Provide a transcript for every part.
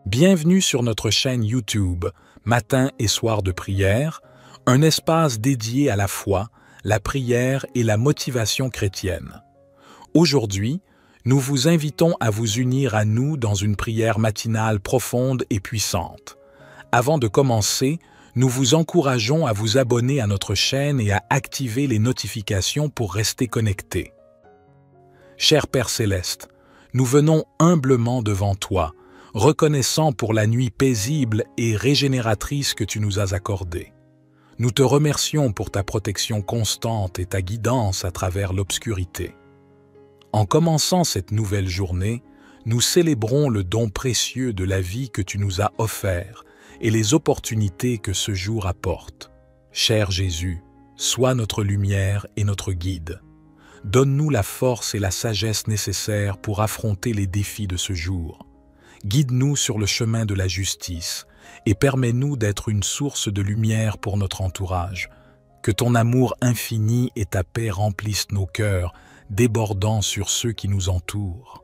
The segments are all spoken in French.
Bienvenue sur notre chaîne YouTube, Matin et Soir de prière, un espace dédié à la foi, la prière et la motivation chrétienne. Aujourd'hui, nous vous invitons à vous unir à nous dans une prière matinale profonde et puissante. Avant de commencer, nous vous encourageons à vous abonner à notre chaîne et à activer les notifications pour rester connectés. Cher Père Céleste, nous venons humblement devant toi, reconnaissant pour la nuit paisible et régénératrice que tu nous as accordée. Nous te remercions pour ta protection constante et ta guidance à travers l'obscurité. En commençant cette nouvelle journée, nous célébrons le don précieux de la vie que tu nous as offert et les opportunités que ce jour apporte. Cher Jésus, sois notre lumière et notre guide. Donne-nous la force et la sagesse nécessaires pour affronter les défis de ce jour. Guide-nous sur le chemin de la justice et permets-nous d'être une source de lumière pour notre entourage. Que ton amour infini et ta paix remplissent nos cœurs, débordant sur ceux qui nous entourent.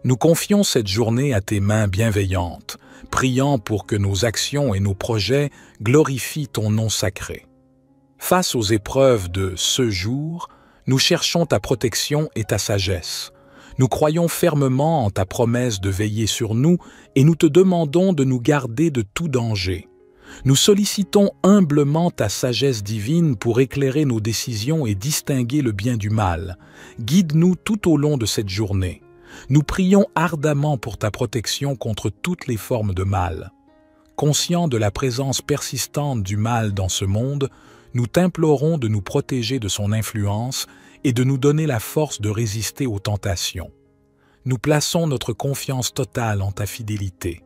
Nous confions cette journée à tes mains bienveillantes, priant pour que nos actions et nos projets glorifient ton nom sacré. Face aux épreuves de ce jour, nous cherchons ta protection et ta sagesse. Nous croyons fermement en ta promesse de veiller sur nous et nous te demandons de nous garder de tout danger. Nous sollicitons humblement ta sagesse divine pour éclairer nos décisions et distinguer le bien du mal. Guide-nous tout au long de cette journée. Nous prions ardemment pour ta protection contre toutes les formes de mal. Conscients de la présence persistante du mal dans ce monde, nous t'implorons de nous protéger de son influence et de nous donner la force de résister aux tentations. Nous plaçons notre confiance totale en ta fidélité.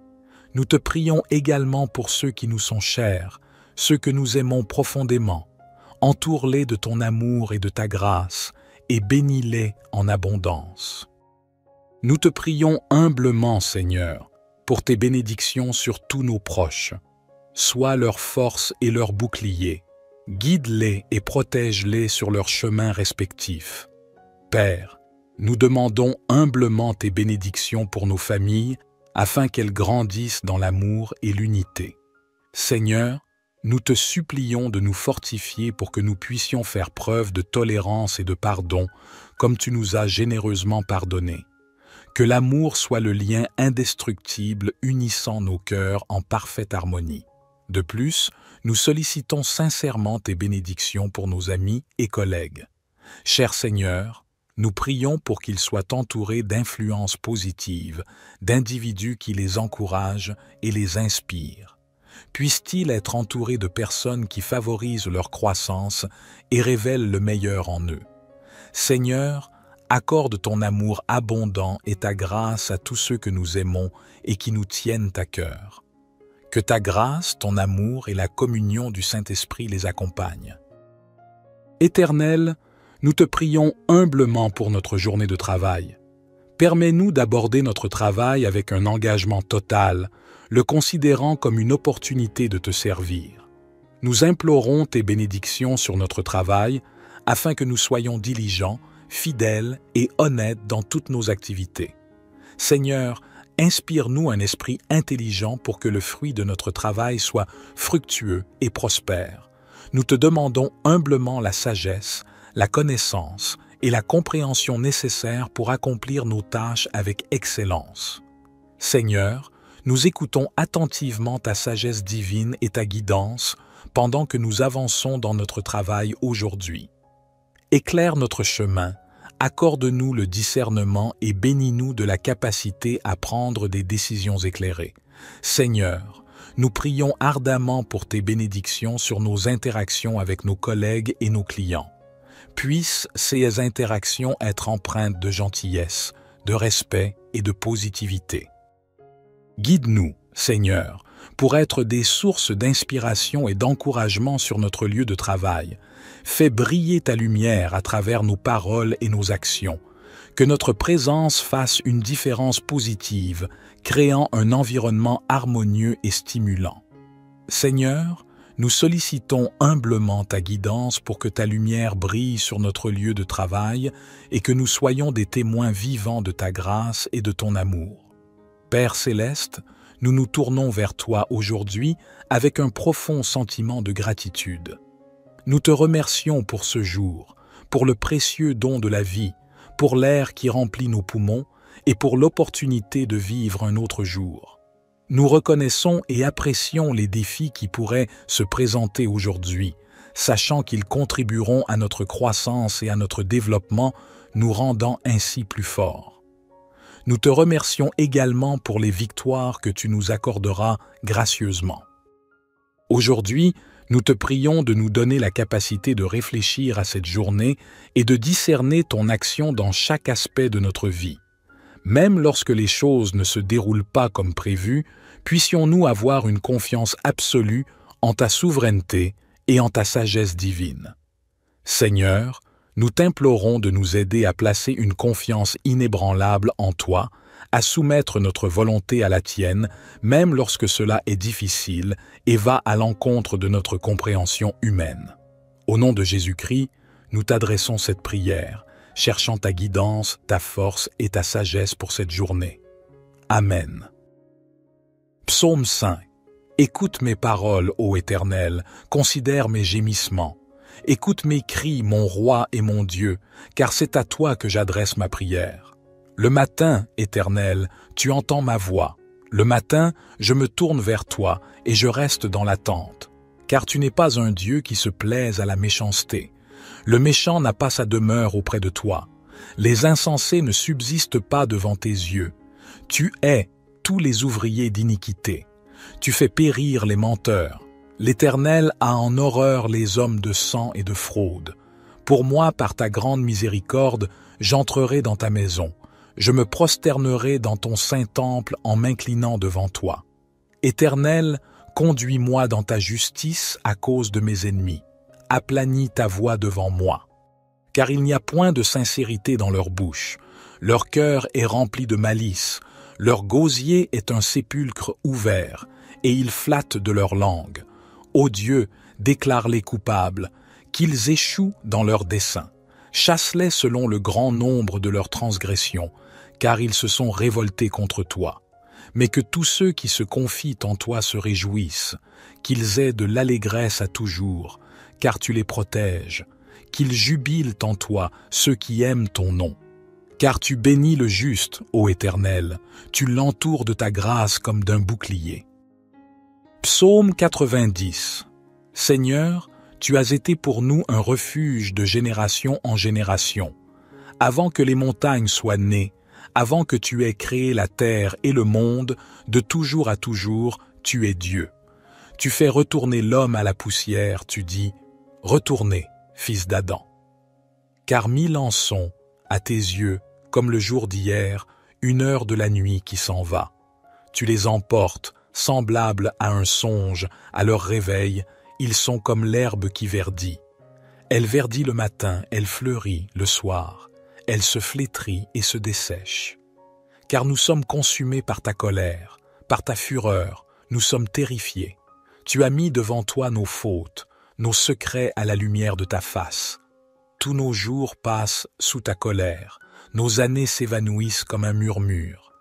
Nous te prions également pour ceux qui nous sont chers, ceux que nous aimons profondément. Entoure-les de ton amour et de ta grâce, et bénis-les en abondance. Nous te prions humblement, Seigneur, pour tes bénédictions sur tous nos proches. Sois leur force et leur bouclier. Guide-les et protège-les sur leurs chemins respectifs. Père, nous demandons humblement tes bénédictions pour nos familles afin qu'elles grandissent dans l'amour et l'unité. Seigneur, nous te supplions de nous fortifier pour que nous puissions faire preuve de tolérance et de pardon comme tu nous as généreusement pardonné. Que l'amour soit le lien indestructible unissant nos cœurs en parfaite harmonie. De plus, nous sollicitons sincèrement tes bénédictions pour nos amis et collègues. Cher Seigneur, nous prions pour qu'ils soient entourés d'influences positives, d'individus qui les encouragent et les inspirent. Puissent-ils être entourés de personnes qui favorisent leur croissance et révèlent le meilleur en eux. Seigneur, accorde ton amour abondant et ta grâce à tous ceux que nous aimons et qui nous tiennent à cœur. Que ta grâce, ton amour et la communion du Saint-Esprit les accompagnent. Éternel, nous te prions humblement pour notre journée de travail. Permets-nous d'aborder notre travail avec un engagement total, le considérant comme une opportunité de te servir. Nous implorons tes bénédictions sur notre travail afin que nous soyons diligents, fidèles et honnêtes dans toutes nos activités. Seigneur, inspire-nous un esprit intelligent pour que le fruit de notre travail soit fructueux et prospère. Nous te demandons humblement la sagesse, la connaissance et la compréhension nécessaires pour accomplir nos tâches avec excellence. Seigneur, nous écoutons attentivement ta sagesse divine et ta guidance pendant que nous avançons dans notre travail aujourd'hui. Éclaire notre chemin, accorde-nous le discernement et bénis-nous de la capacité à prendre des décisions éclairées. Seigneur, nous prions ardemment pour tes bénédictions sur nos interactions avec nos collègues et nos clients. Puissent ces interactions être empreintes de gentillesse, de respect et de positivité. Guide-nous, Seigneur, pour être des sources d'inspiration et d'encouragement sur notre lieu de travail. Fais briller ta lumière à travers nos paroles et nos actions. Que notre présence fasse une différence positive, créant un environnement harmonieux et stimulant. Seigneur, nous sollicitons humblement ta guidance pour que ta lumière brille sur notre lieu de travail et que nous soyons des témoins vivants de ta grâce et de ton amour. Père céleste, nous nous tournons vers toi aujourd'hui avec un profond sentiment de gratitude. Nous te remercions pour ce jour, pour le précieux don de la vie, pour l'air qui remplit nos poumons et pour l'opportunité de vivre un autre jour. Nous reconnaissons et apprécions les défis qui pourraient se présenter aujourd'hui, sachant qu'ils contribueront à notre croissance et à notre développement, nous rendant ainsi plus forts. Nous te remercions également pour les victoires que tu nous accorderas gracieusement. Aujourd'hui, nous te prions de nous donner la capacité de réfléchir à cette journée et de discerner ton action dans chaque aspect de notre vie. Même lorsque les choses ne se déroulent pas comme prévu, puissions-nous avoir une confiance absolue en ta souveraineté et en ta sagesse divine. Seigneur, nous t'implorons de nous aider à placer une confiance inébranlable en toi, à soumettre notre volonté à la tienne, même lorsque cela est difficile et va à l'encontre de notre compréhension humaine. Au nom de Jésus-Christ, nous t'adressons cette prière, cherchant ta guidance, ta force et ta sagesse pour cette journée. Amen. Psaume 5. Écoute mes paroles, ô Éternel, considère mes gémissements. Écoute mes cris, mon roi et mon Dieu, car c'est à toi que j'adresse ma prière. Le matin, Éternel, tu entends ma voix. Le matin, je me tourne vers toi et je reste dans l'attente, car tu n'es pas un Dieu qui se plaise à la méchanceté. Le méchant n'a pas sa demeure auprès de toi. Les insensés ne subsistent pas devant tes yeux. Tu hais tous les ouvriers d'iniquité. Tu fais périr les menteurs. L'Éternel a en horreur les hommes de sang et de fraude. Pour moi, par ta grande miséricorde, j'entrerai dans ta maison. Je me prosternerai dans ton saint temple en m'inclinant devant toi. Éternel, conduis-moi dans ta justice à cause de mes ennemis. Aplanis ta voix devant moi. Car il n'y a point de sincérité dans leur bouche. Leur cœur est rempli de malice. Leur gosier est un sépulcre ouvert, et ils flattent de leur langue. Ô Dieu, déclare-les coupables, qu'ils échouent dans leurs desseins. Chasse-les selon le grand nombre de leurs transgressions, car ils se sont révoltés contre toi. Mais que tous ceux qui se confient en toi se réjouissent, qu'ils aient de l'allégresse à toujours, car tu les protèges, qu'ils jubilent en toi ceux qui aiment ton nom. Car tu bénis le juste, ô Éternel, tu l'entoures de ta grâce comme d'un bouclier. Psaume 90. Seigneur, tu as été pour nous un refuge de génération en génération. Avant que les montagnes soient nées, avant que tu aies créé la terre et le monde, de toujours à toujours, tu es Dieu. Tu fais retourner l'homme à la poussière, tu dis « Retournez, fils d'Adam ». Car 1000 ans sont, à tes yeux, comme le jour d'hier, une heure de la nuit qui s'en va. Tu les emportes, semblables à un songe, à leur réveil, ils sont comme l'herbe qui verdit. Elle verdit le matin, elle fleurit le soir, elle se flétrit et se dessèche. Car nous sommes consumés par ta colère, par ta fureur, nous sommes terrifiés. Tu as mis devant toi nos fautes, nos secrets à la lumière de ta face. Tous nos jours passent sous ta colère, nos années s'évanouissent comme un murmure.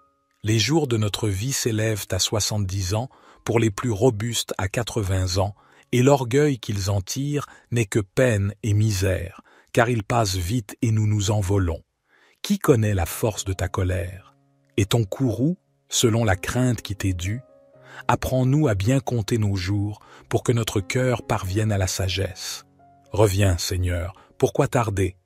Les jours de notre vie s'élèvent à 70 ans, pour les plus robustes à 80 ans, et l'orgueil qu'ils en tirent n'est que peine et misère, car ils passent vite et nous nous envolons. Qui connaît la force de ta colère? Et ton courroux, selon la crainte qui t'est due? Apprends-nous à bien compter nos jours, pour que notre cœur parvienne à la sagesse. Reviens, Seigneur, pourquoi tarder?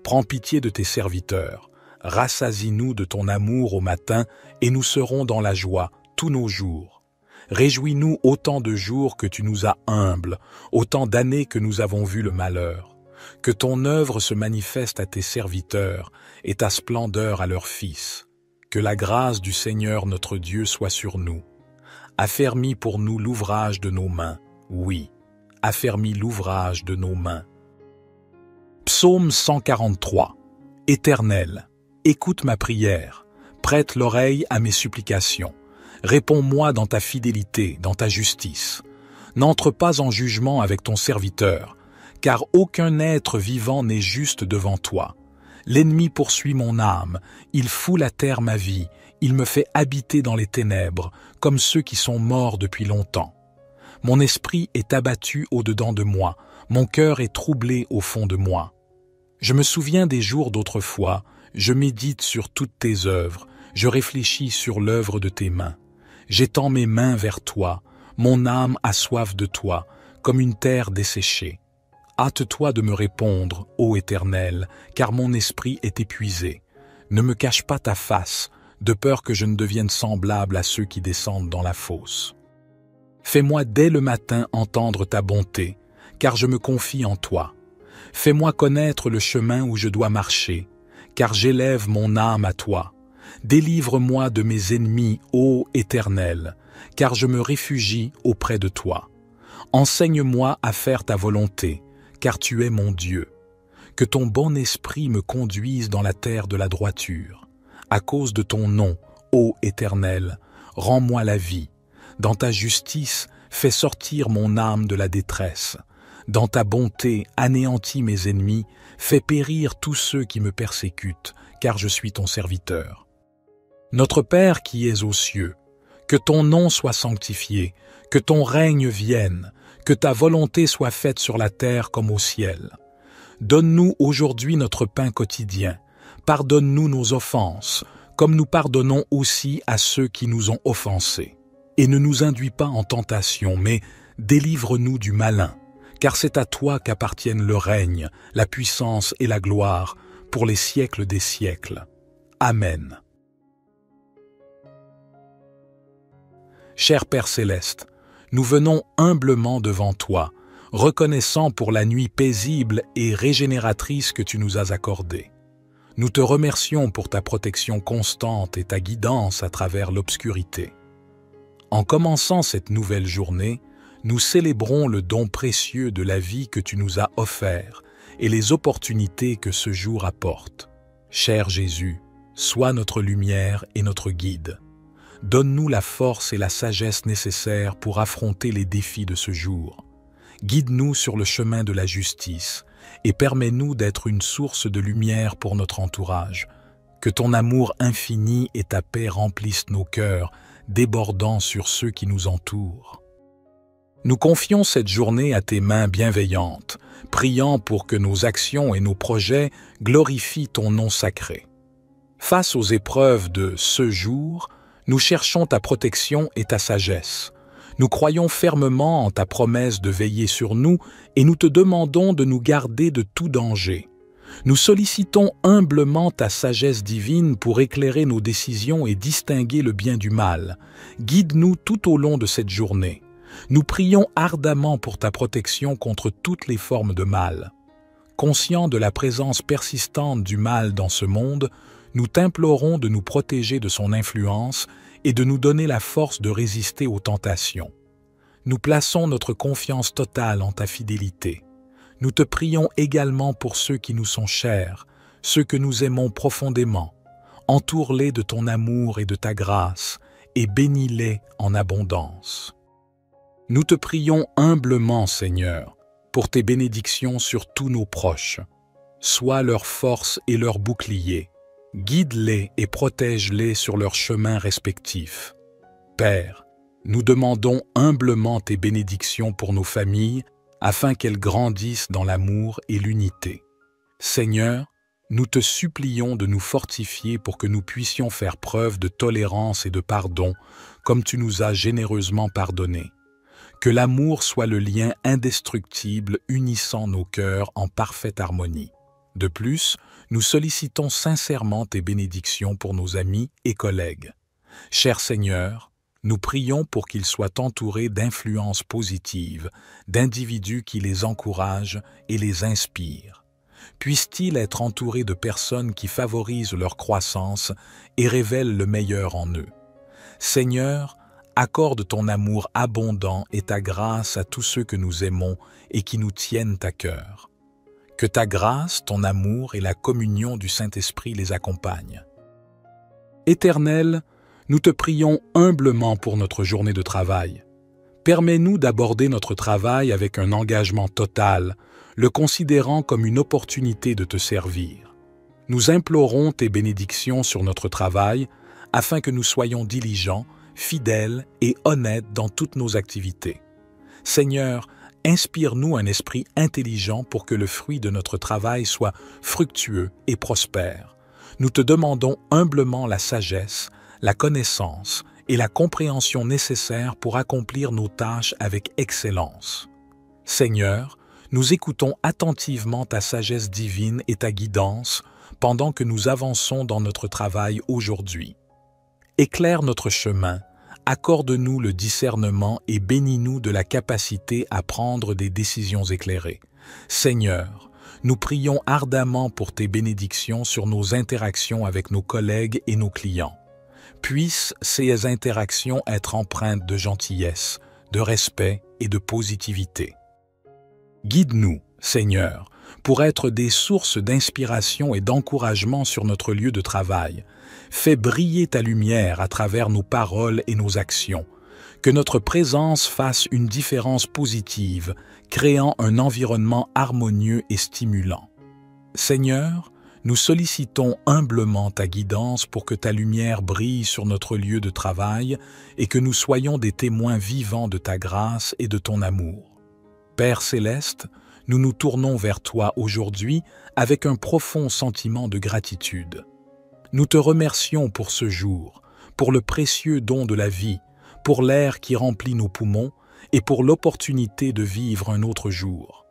Prends pitié de tes serviteurs. Rassasie-nous de ton amour au matin, et nous serons dans la joie tous nos jours. Réjouis-nous autant de jours que tu nous as humbles, autant d'années que nous avons vu le malheur. Que ton œuvre se manifeste à tes serviteurs, et ta splendeur à leurs fils. Que la grâce du Seigneur notre Dieu soit sur nous. Affermis pour nous l'ouvrage de nos mains, oui, affermis l'ouvrage de nos mains. Psaume 143. Éternel, écoute ma prière, prête l'oreille à mes supplications. Réponds-moi dans ta fidélité, dans ta justice. N'entre pas en jugement avec ton serviteur, car aucun être vivant n'est juste devant toi. L'ennemi poursuit mon âme, il foule à terre ma vie, Il me fait habiter dans les ténèbres, comme ceux qui sont morts depuis longtemps. Mon esprit est abattu au-dedans de moi, mon cœur est troublé au fond de moi. Je me souviens des jours d'autrefois, je médite sur toutes tes œuvres, je réfléchis sur l'œuvre de tes mains. J'étends mes mains vers toi, mon âme a soif de toi, comme une terre desséchée. Hâte-toi de me répondre, ô Éternel, car mon esprit est épuisé. Ne me cache pas ta face, de peur que je ne devienne semblable à ceux qui descendent dans la fosse. Fais-moi dès le matin entendre ta bonté, car je me confie en toi. Fais-moi connaître le chemin où je dois marcher, car j'élève mon âme à toi. Délivre-moi de mes ennemis, ô Éternel, car je me réfugie auprès de toi. Enseigne-moi à faire ta volonté, car tu es mon Dieu. Que ton bon esprit me conduise dans la terre de la droiture. À cause de ton nom, ô Éternel, rends-moi la vie. Dans ta justice, fais sortir mon âme de la détresse. Dans ta bonté, anéantis mes ennemis, fais périr tous ceux qui me persécutent, car je suis ton serviteur. Notre Père qui es aux cieux, que ton nom soit sanctifié, que ton règne vienne, que ta volonté soit faite sur la terre comme au ciel. Donne-nous aujourd'hui notre pain quotidien. Pardonne-nous nos offenses, comme nous pardonnons aussi à ceux qui nous ont offensés. Et ne nous induis pas en tentation, mais délivre-nous du malin, car c'est à toi qu'appartiennent le règne, la puissance et la gloire, pour les siècles des siècles. Amen. Cher Père céleste, nous venons humblement devant toi, reconnaissant pour la nuit paisible et régénératrice que tu nous as accordée. Nous te remercions pour ta protection constante et ta guidance à travers l'obscurité. En commençant cette nouvelle journée, nous célébrons le don précieux de la vie que tu nous as offert et les opportunités que ce jour apporte. Cher Jésus, sois notre lumière et notre guide. Donne-nous la force et la sagesse nécessaires pour affronter les défis de ce jour. Guide-nous sur le chemin de la justice et permets-nous d'être une source de lumière pour notre entourage. Que ton amour infini et ta paix remplissent nos cœurs, débordant sur ceux qui nous entourent. Nous confions cette journée à tes mains bienveillantes, priant pour que nos actions et nos projets glorifient ton nom sacré. Face aux épreuves de ce jour, nous cherchons ta protection et ta sagesse. Nous croyons fermement en ta promesse de veiller sur nous et nous te demandons de nous garder de tout danger. Nous sollicitons humblement ta sagesse divine pour éclairer nos décisions et distinguer le bien du mal. Guide-nous tout au long de cette journée. Nous prions ardemment pour ta protection contre toutes les formes de mal. Conscients de la présence persistante du mal dans ce monde, nous t'implorons de nous protéger de son influence et de nous donner la force de résister aux tentations. Nous plaçons notre confiance totale en ta fidélité. Nous te prions également pour ceux qui nous sont chers, ceux que nous aimons profondément. Entoure-les de ton amour et de ta grâce, et bénis-les en abondance. Nous te prions humblement, Seigneur, pour tes bénédictions sur tous nos proches. Sois leur force et leur bouclier. Guide-les et protège-les sur leurs chemins respectifs. Père, nous demandons humblement tes bénédictions pour nos familles, afin qu'elles grandissent dans l'amour et l'unité. Seigneur, nous te supplions de nous fortifier pour que nous puissions faire preuve de tolérance et de pardon, comme tu nous as généreusement pardonné. Que l'amour soit le lien indestructible unissant nos cœurs en parfaite harmonie. De plus, nous sollicitons sincèrement tes bénédictions pour nos amis et collègues. Cher Seigneur, nous prions pour qu'ils soient entourés d'influences positives, d'individus qui les encouragent et les inspirent. Puissent-ils être entourés de personnes qui favorisent leur croissance et révèlent le meilleur en eux. Seigneur, accorde ton amour abondant et ta grâce à tous ceux que nous aimons et qui nous tiennent à cœur. Que ta grâce, ton amour et la communion du Saint-Esprit les accompagnent. Éternel, nous te prions humblement pour notre journée de travail. Permets-nous d'aborder notre travail avec un engagement total, le considérant comme une opportunité de te servir. Nous implorons tes bénédictions sur notre travail, afin que nous soyons diligents, fidèles et honnêtes dans toutes nos activités. Seigneur, inspire-nous un esprit intelligent pour que le fruit de notre travail soit fructueux et prospère. Nous te demandons humblement la sagesse, la connaissance et la compréhension nécessaires pour accomplir nos tâches avec excellence. Seigneur, nous écoutons attentivement ta sagesse divine et ta guidance pendant que nous avançons dans notre travail aujourd'hui. Éclaire notre chemin, accorde-nous le discernement et bénis-nous de la capacité à prendre des décisions éclairées. Seigneur, nous prions ardemment pour tes bénédictions sur nos interactions avec nos collègues et nos clients. Puissent ces interactions être empreintes de gentillesse, de respect et de positivité. Guide-nous, Seigneur, pour être des sources d'inspiration et d'encouragement sur notre lieu de travail. Fais briller ta lumière à travers nos paroles et nos actions. Que notre présence fasse une différence positive, créant un environnement harmonieux et stimulant. Seigneur, nous sollicitons humblement ta guidance pour que ta lumière brille sur notre lieu de travail et que nous soyons des témoins vivants de ta grâce et de ton amour. Père céleste, nous nous tournons vers toi aujourd'hui avec un profond sentiment de gratitude. Nous te remercions pour ce jour, pour le précieux don de la vie, pour l'air qui remplit nos poumons et pour l'opportunité de vivre un autre jour.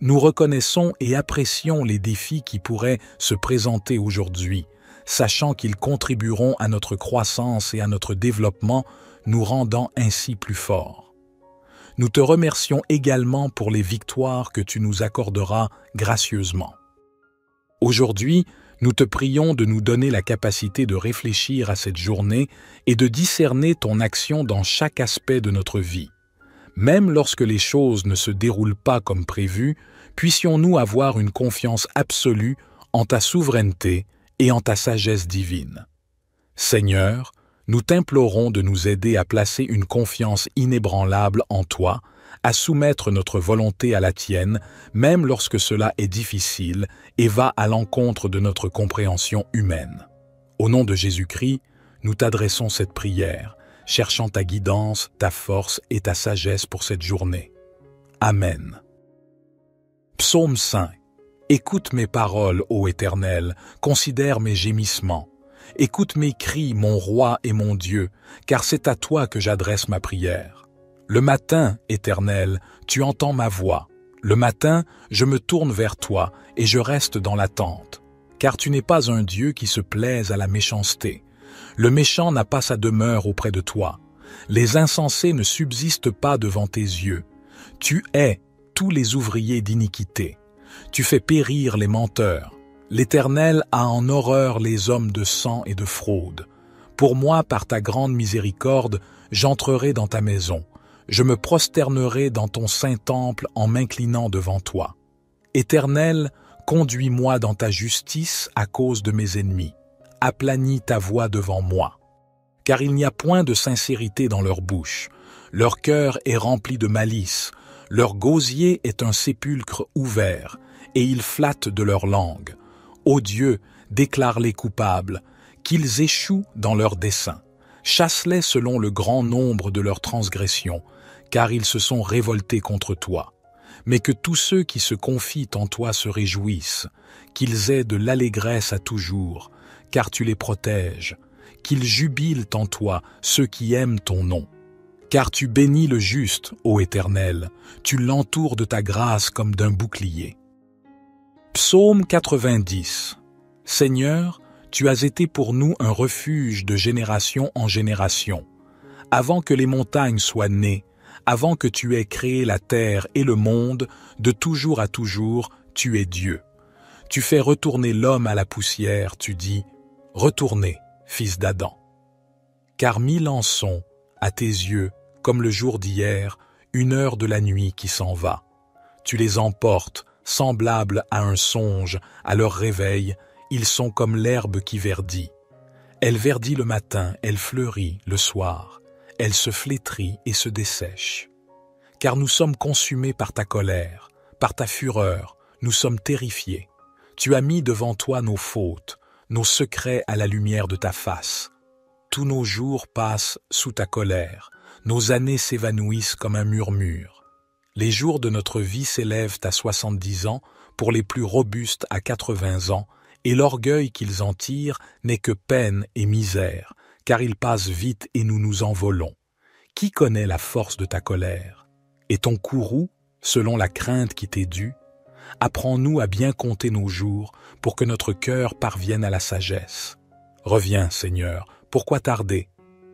Nous reconnaissons et apprécions les défis qui pourraient se présenter aujourd'hui, sachant qu'ils contribueront à notre croissance et à notre développement, nous rendant ainsi plus forts. Nous te remercions également pour les victoires que tu nous accorderas gracieusement. Aujourd'hui, nous te prions de nous donner la capacité de réfléchir à cette journée et de discerner ton action dans chaque aspect de notre vie. Même lorsque les choses ne se déroulent pas comme prévu, puissions-nous avoir une confiance absolue en ta souveraineté et en ta sagesse divine. Seigneur, nous t'implorons de nous aider à placer une confiance inébranlable en toi, à soumettre notre volonté à la tienne, même lorsque cela est difficile et va à l'encontre de notre compréhension humaine. Au nom de Jésus-Christ, nous t'adressons cette prière, cherchant ta guidance, ta force et ta sagesse pour cette journée. Amen. Psaume 5. Écoute mes paroles, ô Éternel, considère mes gémissements. Écoute mes cris, mon roi et mon Dieu, car c'est à toi que j'adresse ma prière. Le matin, Éternel, tu entends ma voix. Le matin, je me tourne vers toi et je reste dans l'attente, car tu n'es pas un Dieu qui se plaise à la méchanceté. Le méchant n'a pas sa demeure auprès de toi. Les insensés ne subsistent pas devant tes yeux. Tu hais tous les ouvriers d'iniquité. Tu fais périr les menteurs. L'Éternel a en horreur les hommes de sang et de fraude. Pour moi, par ta grande miséricorde, j'entrerai dans ta maison. Je me prosternerai dans ton saint temple en m'inclinant devant toi. Éternel, conduis-moi dans ta justice à cause de mes ennemis. Aplanis ta voix devant moi. Car il n'y a point de sincérité dans leur bouche. Leur cœur est rempli de malice. Leur gosier est un sépulcre ouvert, et ils flattent de leur langue. Ô Dieu, déclare-les coupables, qu'ils échouent dans leurs desseins. Chasse-les selon le grand nombre de leurs transgressions, car ils se sont révoltés contre toi. Mais que tous ceux qui se confient en toi se réjouissent, qu'ils aient de l'allégresse à toujours, car tu les protèges, qu'ils jubilent en toi ceux qui aiment ton nom. Car tu bénis le juste, ô Éternel, tu l'entoures de ta grâce comme d'un bouclier. Psaume 90. Seigneur, tu as été pour nous un refuge de génération en génération. Avant que les montagnes soient nées, avant que tu aies créé la terre et le monde, de toujours à toujours, tu es Dieu. Tu fais retourner l'homme à la poussière, tu dis, « Retournez, fils d'Adam. » Car 1000 ans sont, à tes yeux, comme le jour d'hier, une heure de la nuit qui s'en va. Tu les emportes, semblables à un songe, à leur réveil, ils sont comme l'herbe qui verdit. Elle verdit le matin, elle fleurit le soir, elle se flétrit et se dessèche. Car nous sommes consumés par ta colère, par ta fureur, nous sommes terrifiés. Tu as mis devant toi nos fautes, nos secrets à la lumière de ta face. tous nos jours passent sous ta colère, nos années s'évanouissent comme un murmure. Les jours de notre vie s'élèvent à 70 ans, pour les plus robustes à 80 ans, et l'orgueil qu'ils en tirent n'est que peine et misère, car il passe vite et nous nous envolons. Qui connaît la force de ta colère? Et ton courroux, selon la crainte qui t'est due? Apprends-nous à bien compter nos jours, pour que notre cœur parvienne à la sagesse. Reviens, Seigneur, pourquoi tarder?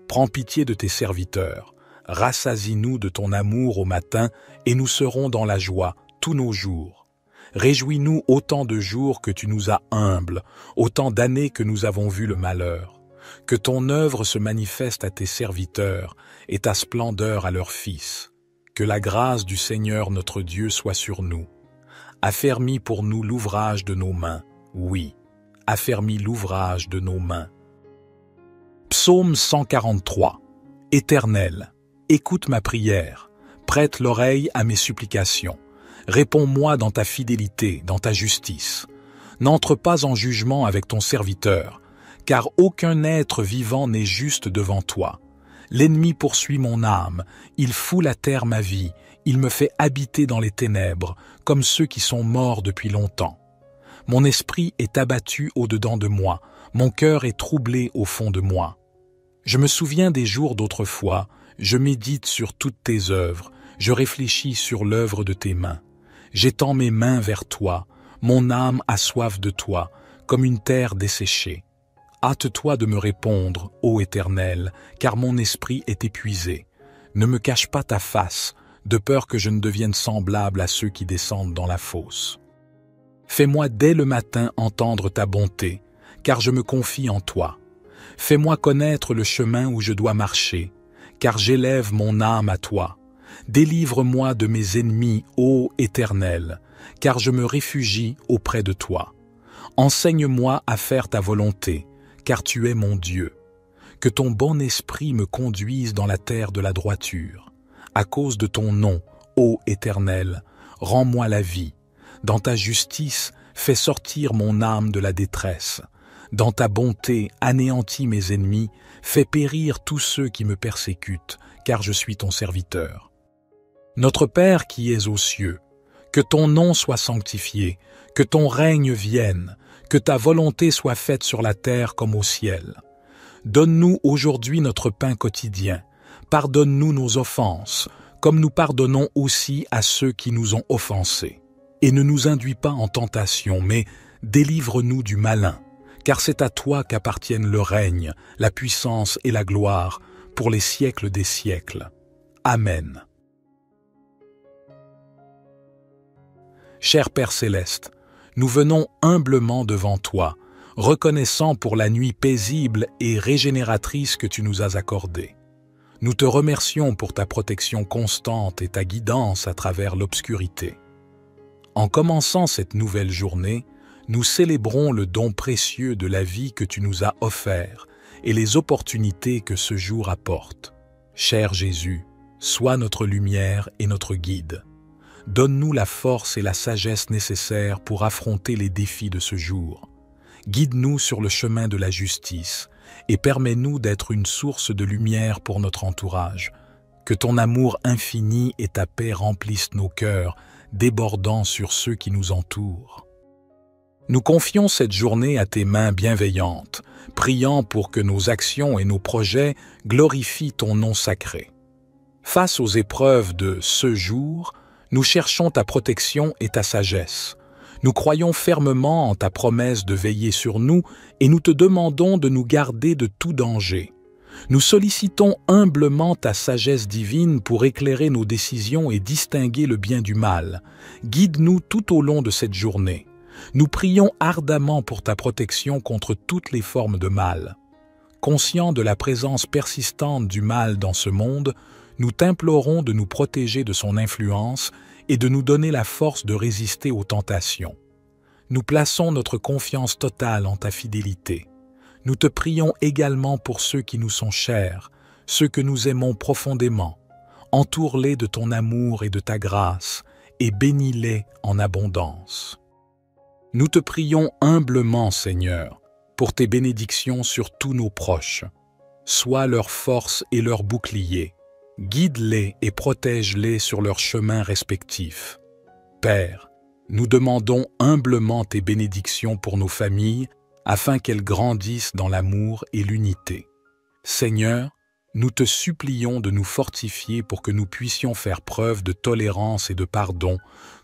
Prends pitié de tes serviteurs. Rassasie-nous de ton amour au matin, et nous serons dans la joie tous nos jours. Réjouis-nous autant de jours que tu nous as humbles, autant d'années que nous avons vu le malheur. Que ton œuvre se manifeste à tes serviteurs, et ta splendeur à leurs fils. Que la grâce du Seigneur notre Dieu soit sur nous. Affermis pour nous l'ouvrage de nos mains, oui, affermis l'ouvrage de nos mains. Psaume 143. Éternel, écoute ma prière, prête l'oreille à mes supplications. Réponds-moi dans ta fidélité, dans ta justice. N'entre pas en jugement avec ton serviteur, car aucun être vivant n'est juste devant toi. L'ennemi poursuit mon âme, il foule à terre ma vie, il me fait habiter dans les ténèbres, comme ceux qui sont morts depuis longtemps. Mon esprit est abattu au-dedans de moi, mon cœur est troublé au fond de moi. Je me souviens des jours d'autrefois, je médite sur toutes tes œuvres, je réfléchis sur l'œuvre de tes mains. J'étends mes mains vers toi, mon âme a soif de toi, comme une terre desséchée. Hâte-toi de me répondre, ô Éternel, car mon esprit est épuisé. Ne me cache pas ta face, de peur que je ne devienne semblable à ceux qui descendent dans la fosse. Fais-moi dès le matin entendre ta bonté, car je me confie en toi. Fais-moi connaître le chemin où je dois marcher, car j'élève mon âme à toi. Délivre-moi de mes ennemis, ô Éternel, car je me réfugie auprès de toi. Enseigne-moi à faire ta volonté, car tu es mon Dieu. Que ton bon esprit me conduise dans la terre de la droiture. À cause de ton nom, ô Éternel, rends-moi la vie. Dans ta justice, fais sortir mon âme de la détresse. Dans ta bonté, anéantis mes ennemis, fais périr tous ceux qui me persécutent, car je suis ton serviteur. Notre Père qui es aux cieux, que ton nom soit sanctifié, que ton règne vienne, que ta volonté soit faite sur la terre comme au ciel. Donne-nous aujourd'hui notre pain quotidien. Pardonne-nous nos offenses, comme nous pardonnons aussi à ceux qui nous ont offensés. Et ne nous induis pas en tentation, mais délivre-nous du malin, car c'est à toi qu'appartiennent le règne, la puissance et la gloire, pour les siècles des siècles. Amen. Cher Père céleste, nous venons humblement devant toi, reconnaissant pour la nuit paisible et régénératrice que tu nous as accordée. Nous te remercions pour ta protection constante et ta guidance à travers l'obscurité. En commençant cette nouvelle journée, nous célébrons le don précieux de la vie que tu nous as offert et les opportunités que ce jour apporte. Cher Jésus, sois notre lumière et notre guide. Donne-nous la force et la sagesse nécessaires pour affronter les défis de ce jour. Guide-nous sur le chemin de la justice et permets-nous d'être une source de lumière pour notre entourage. Que ton amour infini et ta paix remplissent nos cœurs, débordant sur ceux qui nous entourent. Nous confions cette journée à tes mains bienveillantes, priant pour que nos actions et nos projets glorifient ton nom sacré. Face aux épreuves de ce jour, nous cherchons ta protection et ta sagesse. Nous croyons fermement en ta promesse de veiller sur nous et nous te demandons de nous garder de tout danger. Nous sollicitons humblement ta sagesse divine pour éclairer nos décisions et distinguer le bien du mal. Guide-nous tout au long de cette journée. Nous prions ardemment pour ta protection contre toutes les formes de mal. Conscients de la présence persistante du mal dans ce monde, nous t'implorons de nous protéger de son influence et de nous donner la force de résister aux tentations. Nous plaçons notre confiance totale en ta fidélité. Nous te prions également pour ceux qui nous sont chers, ceux que nous aimons profondément. Entoure-les de ton amour et de ta grâce, et bénis-les en abondance. Nous te prions humblement, Seigneur, pour tes bénédictions sur tous nos proches. sois leur force et leur bouclier. Guide-les et protège-les sur leurs chemins respectifs. Père, nous demandons humblement tes bénédictions pour nos familles, afin qu'elles grandissent dans l'amour et l'unité. Seigneur, nous te supplions de nous fortifier pour que nous puissions faire preuve de tolérance et de pardon,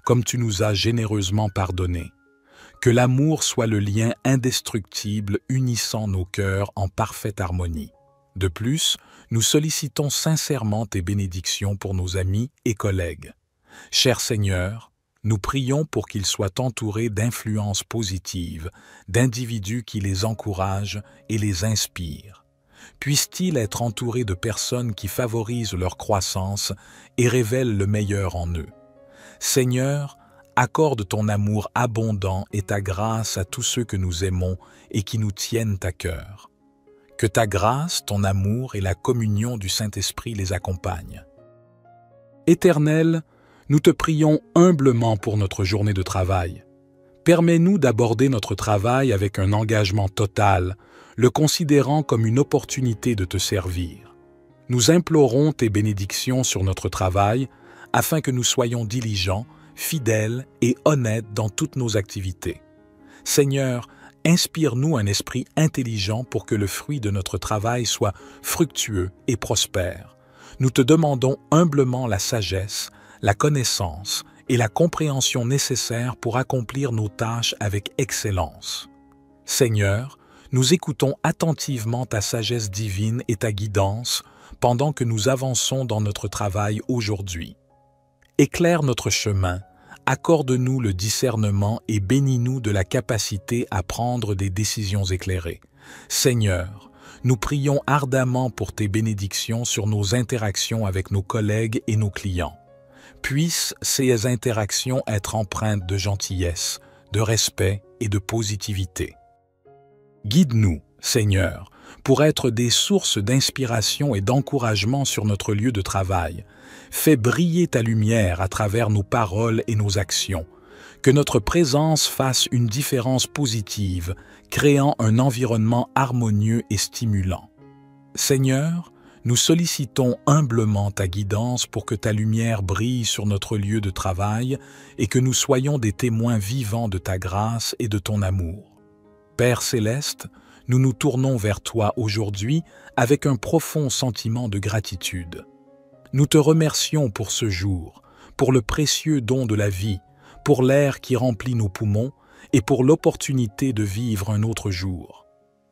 comme tu nous as généreusement pardonné. Que l'amour soit le lien indestructible unissant nos cœurs en parfaite harmonie. De plus, nous sollicitons sincèrement tes bénédictions pour nos amis et collègues. Cher Seigneur, nous prions pour qu'ils soient entourés d'influences positives, d'individus qui les encouragent et les inspirent. Puissent-ils être entourés de personnes qui favorisent leur croissance et révèlent le meilleur en eux. Seigneur, accorde ton amour abondant et ta grâce à tous ceux que nous aimons et qui nous tiennent à cœur. Que ta grâce, ton amour et la communion du Saint-Esprit les accompagnent. Éternel, nous te prions humblement pour notre journée de travail. Permets-nous d'aborder notre travail avec un engagement total, le considérant comme une opportunité de te servir. Nous implorons tes bénédictions sur notre travail afin que nous soyons diligents, fidèles et honnêtes dans toutes nos activités. Seigneur, inspire-nous un esprit intelligent pour que le fruit de notre travail soit fructueux et prospère. Nous te demandons humblement la sagesse, la connaissance et la compréhension nécessaires pour accomplir nos tâches avec excellence. Seigneur, nous écoutons attentivement ta sagesse divine et ta guidance pendant que nous avançons dans notre travail aujourd'hui. Éclaire notre chemin, accorde-nous le discernement et bénis-nous de la capacité à prendre des décisions éclairées. Seigneur, nous prions ardemment pour tes bénédictions sur nos interactions avec nos collègues et nos clients. Puissent ces interactions être empreintes de gentillesse, de respect et de positivité. Guide-nous, Seigneur, pour être des sources d'inspiration et d'encouragement sur notre lieu de travail. Fais briller ta lumière à travers nos paroles et nos actions. Que notre présence fasse une différence positive, créant un environnement harmonieux et stimulant. Seigneur, nous sollicitons humblement ta guidance pour que ta lumière brille sur notre lieu de travail et que nous soyons des témoins vivants de ta grâce et de ton amour. Père céleste, nous nous tournons vers toi aujourd'hui avec un profond sentiment de gratitude. Nous te remercions pour ce jour, pour le précieux don de la vie, pour l'air qui remplit nos poumons et pour l'opportunité de vivre un autre jour.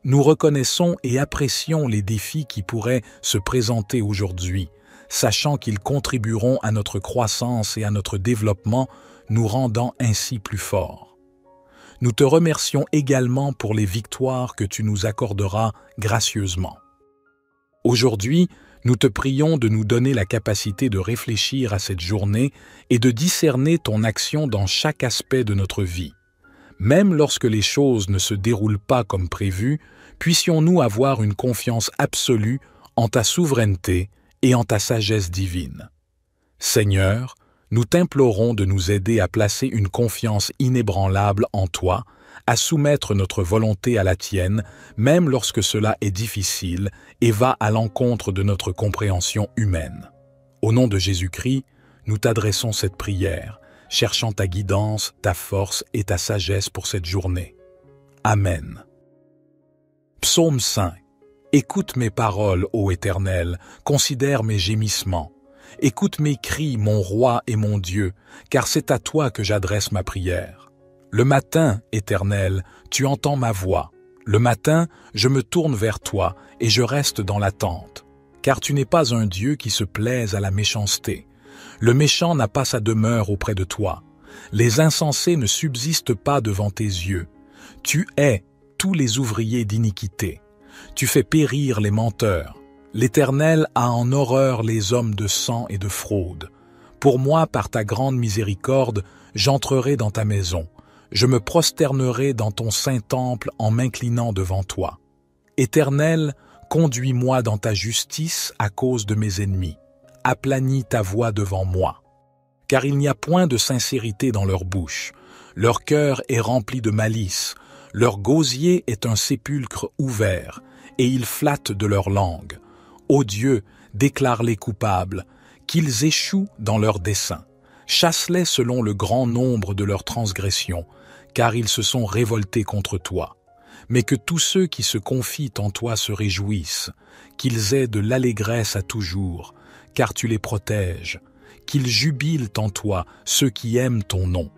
Nous reconnaissons et apprécions les défis qui pourraient se présenter aujourd'hui, sachant qu'ils contribueront à notre croissance et à notre développement, nous rendant ainsi plus forts. Nous te remercions également pour les victoires que tu nous accorderas gracieusement. Aujourd'hui, nous te prions de nous donner la capacité de réfléchir à cette journée et de discerner ton action dans chaque aspect de notre vie. Même lorsque les choses ne se déroulent pas comme prévu, puissions-nous avoir une confiance absolue en ta souveraineté et en ta sagesse divine. Seigneur, nous t'implorons de nous aider à placer une confiance inébranlable en toi, à soumettre notre volonté à la tienne, même lorsque cela est difficile et va à l'encontre de notre compréhension humaine. Au nom de Jésus-Christ, nous t'adressons cette prière, cherchant ta guidance, ta force et ta sagesse pour cette journée. Amen. Psaume 5. Écoute mes paroles, ô Éternel, considère mes gémissements. Écoute mes cris, mon roi et mon Dieu, car c'est à toi que j'adresse ma prière. Le matin, Éternel, tu entends ma voix. Le matin, je me tourne vers toi et je reste dans l'attente, car tu n'es pas un Dieu qui se plaise à la méchanceté. Le méchant n'a pas sa demeure auprès de toi. Les insensés ne subsistent pas devant tes yeux. Tu hais tous les ouvriers d'iniquité. Tu fais périr les menteurs. L'Éternel a en horreur les hommes de sang et de fraude. Pour moi, par ta grande miséricorde, j'entrerai dans ta maison. Je me prosternerai dans ton saint temple en m'inclinant devant toi. Éternel, conduis-moi dans ta justice à cause de mes ennemis. Aplanis ta voix devant moi. Car il n'y a point de sincérité dans leur bouche. Leur cœur est rempli de malice. Leur gosier est un sépulcre ouvert. et ils flattent de leur langue. Ô Dieu, déclare-les coupables, qu'ils échouent dans leurs desseins. Chasse-les selon le grand nombre de leurs transgressions, car ils se sont révoltés contre toi. Mais que tous ceux qui se confient en toi se réjouissent, qu'ils aient de l'allégresse à toujours, car tu les protèges, qu'ils jubilent en toi ceux qui aiment ton nom.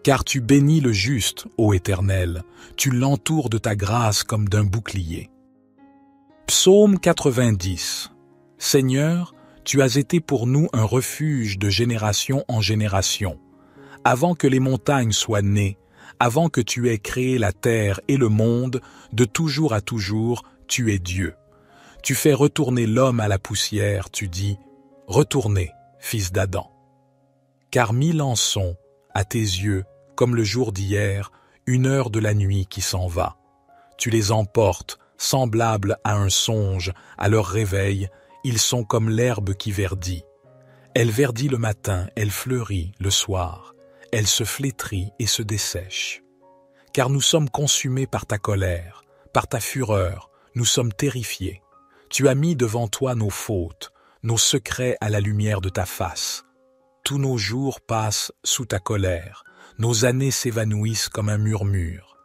Car tu bénis le juste, ô Éternel, tu l'entoures de ta grâce comme d'un bouclier. Psaume 90. Seigneur, tu as été pour nous un refuge de génération en génération. Avant que les montagnes soient nées, avant que tu aies créé la terre et le monde, de toujours à toujours, tu es Dieu. Tu fais retourner l'homme à la poussière, tu dis « Retournez, fils d'Adam ». Car 1000 ans sont, à tes yeux, comme le jour d'hier, une heure de la nuit qui s'en va. Tu les emportes, semblables à un songe, à leur réveil, ils sont comme l'herbe qui verdit. Elle verdit le matin, elle fleurit le soir, elle se flétrit et se dessèche. Car nous sommes consumés par ta colère, par ta fureur, nous sommes terrifiés. Tu as mis devant toi nos fautes, nos secrets à la lumière de ta face. Tous nos jours passent sous ta colère, nos années s'évanouissent comme un murmure.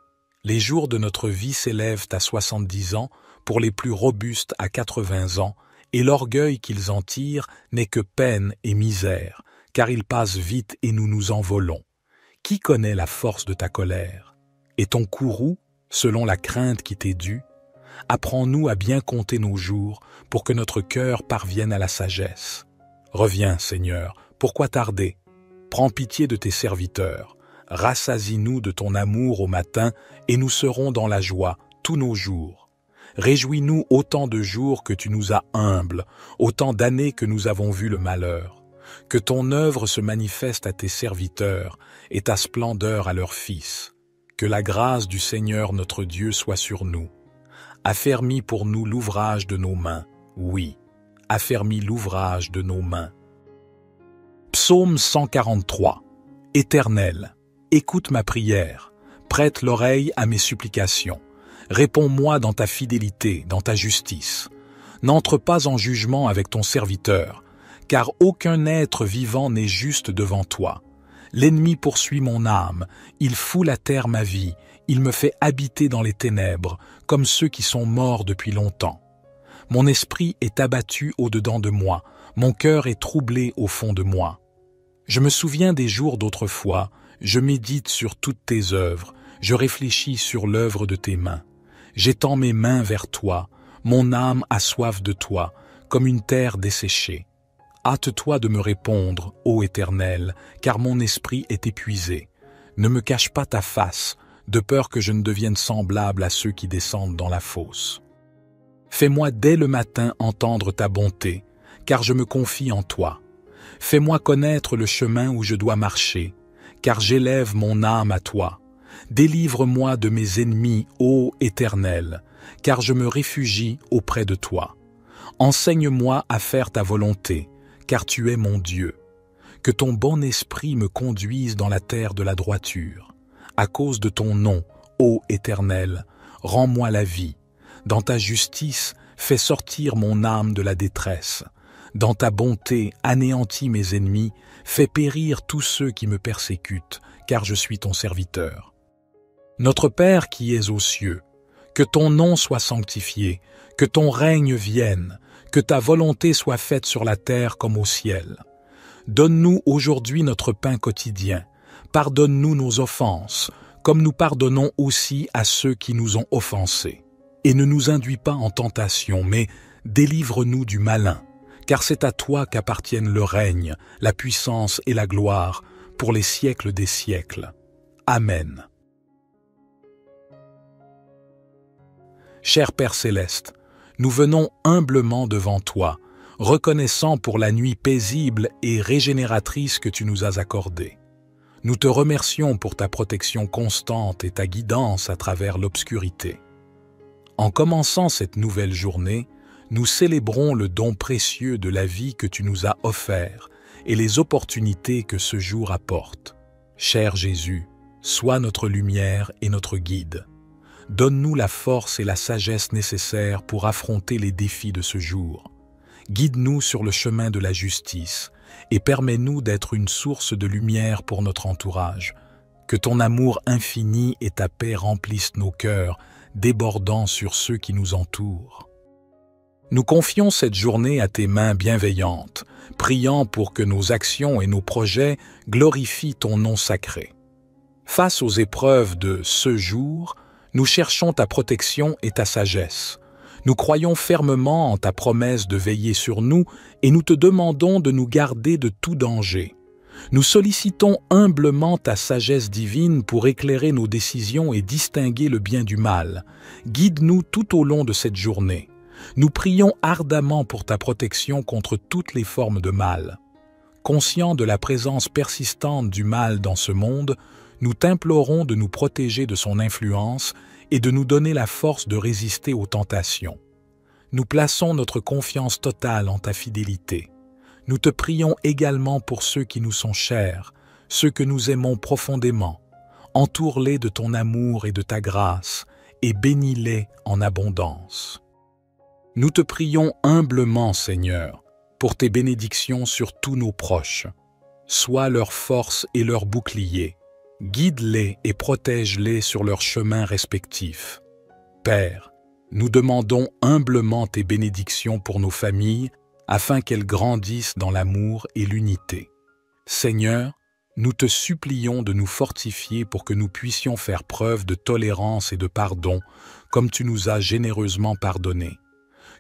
Les jours de notre vie s'élèvent à 70 ans, pour les plus robustes à 80 ans, et l'orgueil qu'ils en tirent n'est que peine et misère, car ils passent vite et nous nous envolons. Qui connaît la force de ta colère? Et ton courroux, selon la crainte qui t'est due? Apprends-nous à bien compter nos jours, pour que notre cœur parvienne à la sagesse. Reviens, Seigneur, pourquoi tarder? Prends pitié de tes serviteurs. Rassasie-nous de ton amour au matin, et nous serons dans la joie tous nos jours. Réjouis-nous autant de jours que tu nous as humbles, autant d'années que nous avons vu le malheur. Que ton œuvre se manifeste à tes serviteurs, et ta splendeur à leurs fils. Que la grâce du Seigneur notre Dieu soit sur nous. Affermis pour nous l'ouvrage de nos mains, oui, affermis l'ouvrage de nos mains. Psaume 143. Éternel, écoute ma prière, prête l'oreille à mes supplications. Réponds-moi dans ta fidélité, dans ta justice. N'entre pas en jugement avec ton serviteur, car aucun être vivant n'est juste devant toi. L'ennemi poursuit mon âme, il foule à terre ma vie, il me fait habiter dans les ténèbres, comme ceux qui sont morts depuis longtemps. Mon esprit est abattu au-dedans de moi, mon cœur est troublé au fond de moi. Je me souviens des jours d'autrefois, je médite sur toutes tes œuvres, je réfléchis sur l'œuvre de tes mains. J'étends mes mains vers toi, mon âme a soif de toi, comme une terre desséchée. Hâte-toi de me répondre, ô Éternel, car mon esprit est épuisé. Ne me cache pas ta face, de peur que je ne devienne semblable à ceux qui descendent dans la fosse. Fais-moi dès le matin entendre ta bonté, car je me confie en toi. Fais-moi connaître le chemin où je dois marcher, car j'élève mon âme à toi. Délivre-moi de mes ennemis, ô Éternel, car je me réfugie auprès de toi. Enseigne-moi à faire ta volonté, car tu es mon Dieu. Que ton bon esprit me conduise dans la terre de la droiture. À cause de ton nom, ô Éternel, rends-moi la vie. Dans ta justice, fais sortir mon âme de la détresse. Dans ta bonté, anéantis mes ennemis, fais périr tous ceux qui me persécutent, car je suis ton serviteur. Notre Père qui es aux cieux, que ton nom soit sanctifié, que ton règne vienne, que ta volonté soit faite sur la terre comme au ciel. Donne-nous aujourd'hui notre pain quotidien. Pardonne-nous nos offenses, comme nous pardonnons aussi à ceux qui nous ont offensés. Et ne nous induis pas en tentation, mais délivre-nous du malin, car c'est à toi qu'appartiennent le règne, la puissance et la gloire, pour les siècles des siècles. Amen. Cher Père céleste, nous venons humblement devant toi, reconnaissant pour la nuit paisible et régénératrice que tu nous as accordée. Nous te remercions pour ta protection constante et ta guidance à travers l'obscurité. En commençant cette nouvelle journée, nous célébrons le don précieux de la vie que tu nous as offert et les opportunités que ce jour apporte. Cher Jésus, sois notre lumière et notre guide. donne-nous la force et la sagesse nécessaires pour affronter les défis de ce jour. Guide-nous sur le chemin de la justice et permets-nous d'être une source de lumière pour notre entourage. Que ton amour infini et ta paix remplissent nos cœurs, débordant sur ceux qui nous entourent. Nous confions cette journée à tes mains bienveillantes, priant pour que nos actions et nos projets glorifient ton nom sacré. Face aux épreuves de ce jour, nous cherchons ta protection et ta sagesse. Nous croyons fermement en ta promesse de veiller sur nous et nous te demandons de nous garder de tout danger. Nous sollicitons humblement ta sagesse divine pour éclairer nos décisions et distinguer le bien du mal. Guide-nous tout au long de cette journée. Nous prions ardemment pour ta protection contre toutes les formes de mal. Conscients de la présence persistante du mal dans ce monde, nous t'implorons de nous protéger de son influence et de nous donner la force de résister aux tentations. Nous plaçons notre confiance totale en ta fidélité. Nous te prions également pour ceux qui nous sont chers, ceux que nous aimons profondément. Entoure-les de ton amour et de ta grâce et bénis-les en abondance. Nous te prions humblement, Seigneur, pour tes bénédictions sur tous nos proches. Sois leur force et leur bouclier. Guide-les et protège-les sur leurs chemins respectifs. Père, nous demandons humblement tes bénédictions pour nos familles, afin qu'elles grandissent dans l'amour et l'unité. Seigneur, nous te supplions de nous fortifier pour que nous puissions faire preuve de tolérance et de pardon, comme tu nous as généreusement pardonné.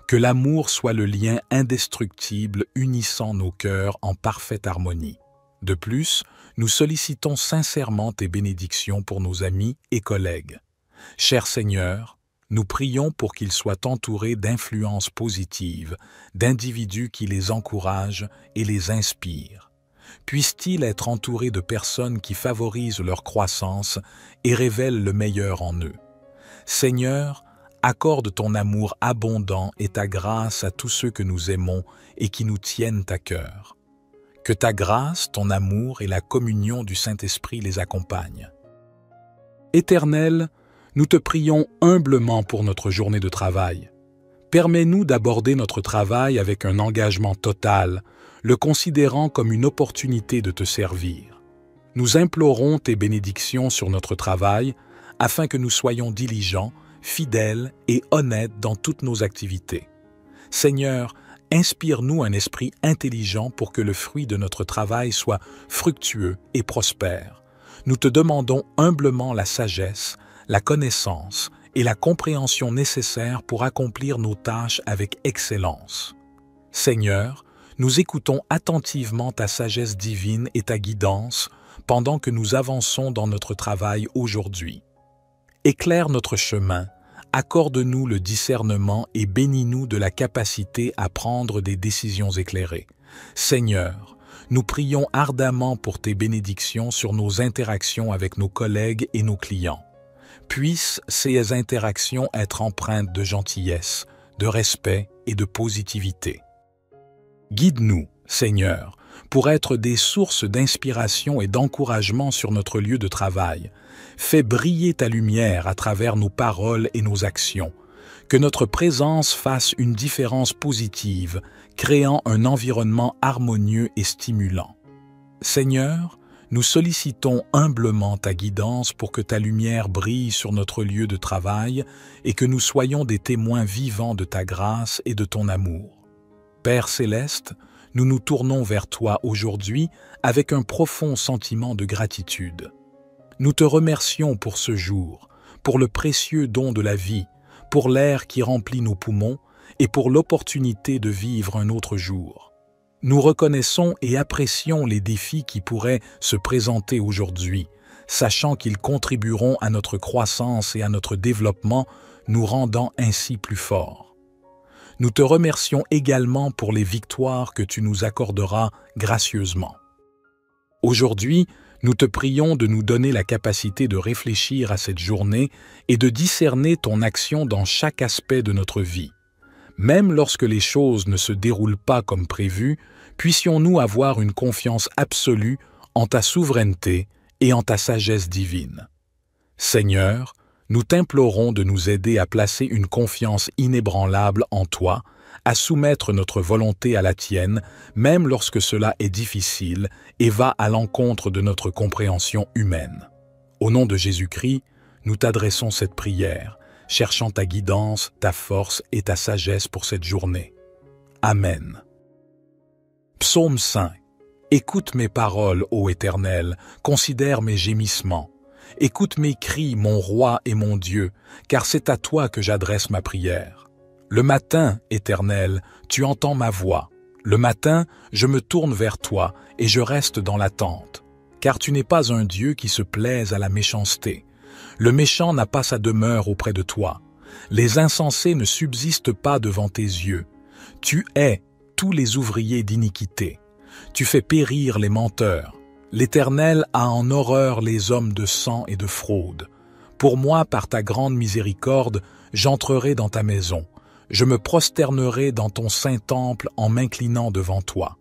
Que l'amour soit le lien indestructible unissant nos cœurs en parfaite harmonie. De plus, nous sollicitons sincèrement tes bénédictions pour nos amis et collègues. Cher Seigneur, nous prions pour qu'ils soient entourés d'influences positives, d'individus qui les encouragent et les inspirent. Puissent-ils être entourés de personnes qui favorisent leur croissance et révèlent le meilleur en eux. Seigneur, accorde ton amour abondant et ta grâce à tous ceux que nous aimons et qui nous tiennent à cœur. Que ta grâce, ton amour et la communion du Saint-Esprit les accompagnent. Éternel, nous te prions humblement pour notre journée de travail. Permets-nous d'aborder notre travail avec un engagement total, le considérant comme une opportunité de te servir. Nous implorons tes bénédictions sur notre travail afin que nous soyons diligents, fidèles et honnêtes dans toutes nos activités. Seigneur, inspire-nous un esprit intelligent pour que le fruit de notre travail soit fructueux et prospère. Nous te demandons humblement la sagesse, la connaissance et la compréhension nécessaires pour accomplir nos tâches avec excellence. Seigneur, nous écoutons attentivement ta sagesse divine et ta guidance pendant que nous avançons dans notre travail aujourd'hui. Éclaire notre chemin, accorde-nous le discernement et bénis-nous de la capacité à prendre des décisions éclairées. Seigneur, nous prions ardemment pour tes bénédictions sur nos interactions avec nos collègues et nos clients. Puissent ces interactions être empreintes de gentillesse, de respect et de positivité. Guide-nous, Seigneur, pour être des sources d'inspiration et d'encouragement sur notre lieu de travail. Fais briller ta lumière à travers nos paroles et nos actions. Que notre présence fasse une différence positive, créant un environnement harmonieux et stimulant. Seigneur, nous sollicitons humblement ta guidance pour que ta lumière brille sur notre lieu de travail et que nous soyons des témoins vivants de ta grâce et de ton amour. Père céleste, nous nous tournons vers toi aujourd'hui avec un profond sentiment de gratitude. Nous te remercions pour ce jour, pour le précieux don de la vie, pour l'air qui remplit nos poumons et pour l'opportunité de vivre un autre jour. Nous reconnaissons et apprécions les défis qui pourraient se présenter aujourd'hui, sachant qu'ils contribueront à notre croissance et à notre développement, nous rendant ainsi plus forts. Nous te remercions également pour les victoires que tu nous accorderas gracieusement. Aujourd'hui, nous te prions de nous donner la capacité de réfléchir à cette journée et de discerner ton action dans chaque aspect de notre vie. Même lorsque les choses ne se déroulent pas comme prévu, puissions-nous avoir une confiance absolue en ta souveraineté et en ta sagesse divine. Seigneur, Nous t'implorons de nous aider à placer une confiance inébranlable en toi, à soumettre notre volonté à la tienne, même lorsque cela est difficile et va à l'encontre de notre compréhension humaine. Au nom de Jésus-Christ, nous t'adressons cette prière, cherchant ta guidance, ta force et ta sagesse pour cette journée. Amen. Psaume 5. Écoute mes paroles, ô Éternel, considère mes gémissements. Écoute mes cris, mon roi et mon Dieu, car c'est à toi que j'adresse ma prière. Le matin, Éternel, tu entends ma voix. Le matin, je me tourne vers toi et je reste dans l'attente. Car tu n'es pas un Dieu qui se plaise à la méchanceté. Le méchant n'a pas sa demeure auprès de toi. Les insensés ne subsistent pas devant tes yeux. Tu hais tous les ouvriers d'iniquité. Tu fais périr les menteurs. L'Éternel a en horreur les hommes de sang et de fraude. Pour moi, par ta grande miséricorde, j'entrerai dans ta maison. Je me prosternerai dans ton saint temple en m'inclinant devant toi.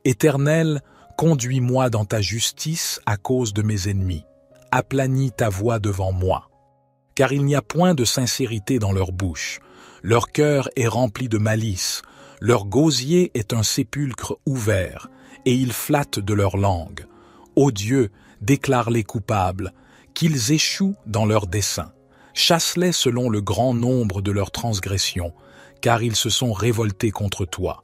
Éternel, conduis-moi dans ta justice à cause de mes ennemis. Aplanis ta voix devant moi. Car il n'y a point de sincérité dans leur bouche. Leur cœur est rempli de malice. Leur gosier est un sépulcre ouvert, et ils flattent de leur langue. Ô Dieu, déclare-les coupables, qu'ils échouent dans leurs desseins. Chasse-les selon le grand nombre de leurs transgressions, car ils se sont révoltés contre toi.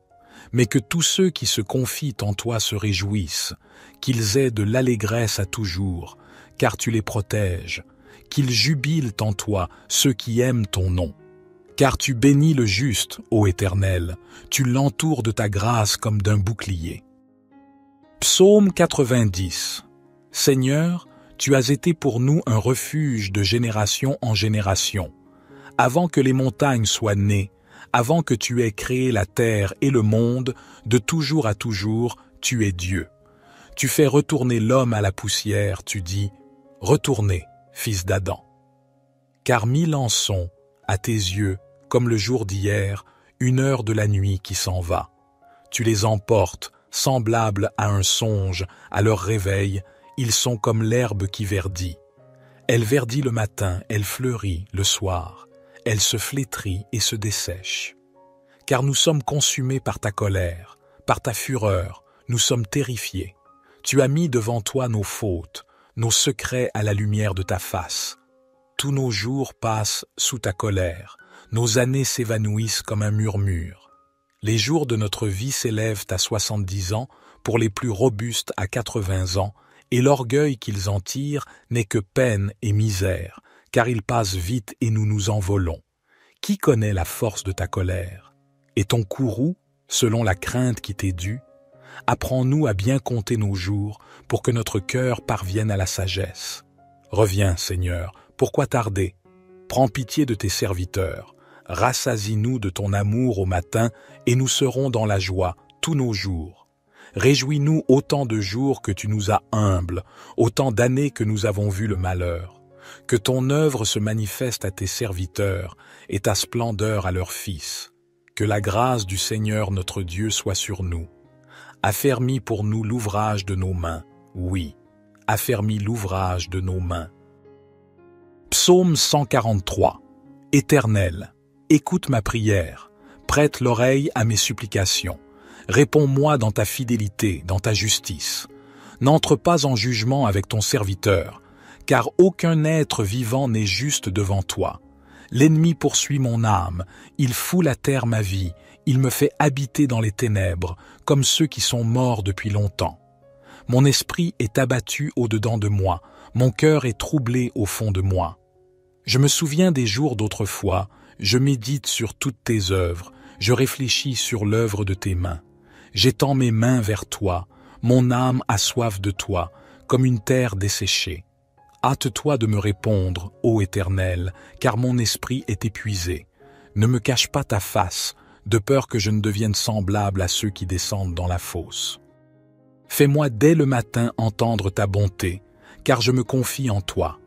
Mais que tous ceux qui se confient en toi se réjouissent, qu'ils aient de l'allégresse à toujours, car tu les protèges, qu'ils jubilent en toi ceux qui aiment ton nom. Car tu bénis le juste, ô Éternel, tu l'entoures de ta grâce comme d'un bouclier. Psaume 90. Seigneur, tu as été pour nous un refuge de génération en génération. Avant que les montagnes soient nées, avant que tu aies créé la terre et le monde, de toujours à toujours, tu es Dieu. Tu fais retourner l'homme à la poussière, tu dis « Retournez, fils d'Adam ». Car 1000 ans sont, à tes yeux, comme le jour d'hier, une heure de la nuit qui s'en va. Tu les emportes, semblables à un songe, à leur réveil, ils sont comme l'herbe qui verdit. Elle verdit le matin, elle fleurit le soir, elle se flétrit et se dessèche. Car nous sommes consumés par ta colère, par ta fureur, nous sommes terrifiés. Tu as mis devant toi nos fautes, nos secrets à la lumière de ta face. Tous nos jours passent sous ta colère, nos années s'évanouissent comme un murmure. Les jours de notre vie s'élèvent à 70 ans, pour les plus robustes à 80 ans, et l'orgueil qu'ils en tirent n'est que peine et misère, car il passe vite et nous nous envolons. Qui connaît la force de ta colère? Et ton courroux, selon la crainte qui t'est due? Apprends-nous à bien compter nos jours, pour que notre cœur parvienne à la sagesse. Reviens, Seigneur, pourquoi tarder? Prends pitié de tes serviteurs. Rassasie-nous de ton amour au matin, et nous serons dans la joie tous nos jours. Réjouis-nous autant de jours que tu nous as humbles, autant d'années que nous avons vu le malheur. Que ton œuvre se manifeste à tes serviteurs, et ta splendeur à leurs fils. Que la grâce du Seigneur notre Dieu soit sur nous. Affermis pour nous l'ouvrage de nos mains, oui, affermis l'ouvrage de nos mains. Psaume 143. Éternel, écoute ma prière, prête l'oreille à mes supplications. Réponds-moi dans ta fidélité, dans ta justice. N'entre pas en jugement avec ton serviteur, car aucun être vivant n'est juste devant toi. L'ennemi poursuit mon âme, il foule à terre ma vie, il me fait habiter dans les ténèbres, comme ceux qui sont morts depuis longtemps. Mon esprit est abattu au-dedans de moi, mon cœur est troublé au fond de moi. Je me souviens des jours d'autrefois, je médite sur toutes tes œuvres, je réfléchis sur l'œuvre de tes mains. J'étends mes mains vers toi, mon âme a soif de toi, comme une terre desséchée. Hâte-toi de me répondre, ô Éternel, car mon esprit est épuisé. Ne me cache pas ta face, de peur que je ne devienne semblable à ceux qui descendent dans la fosse. Fais-moi dès le matin entendre ta bonté, car je me confie en toi.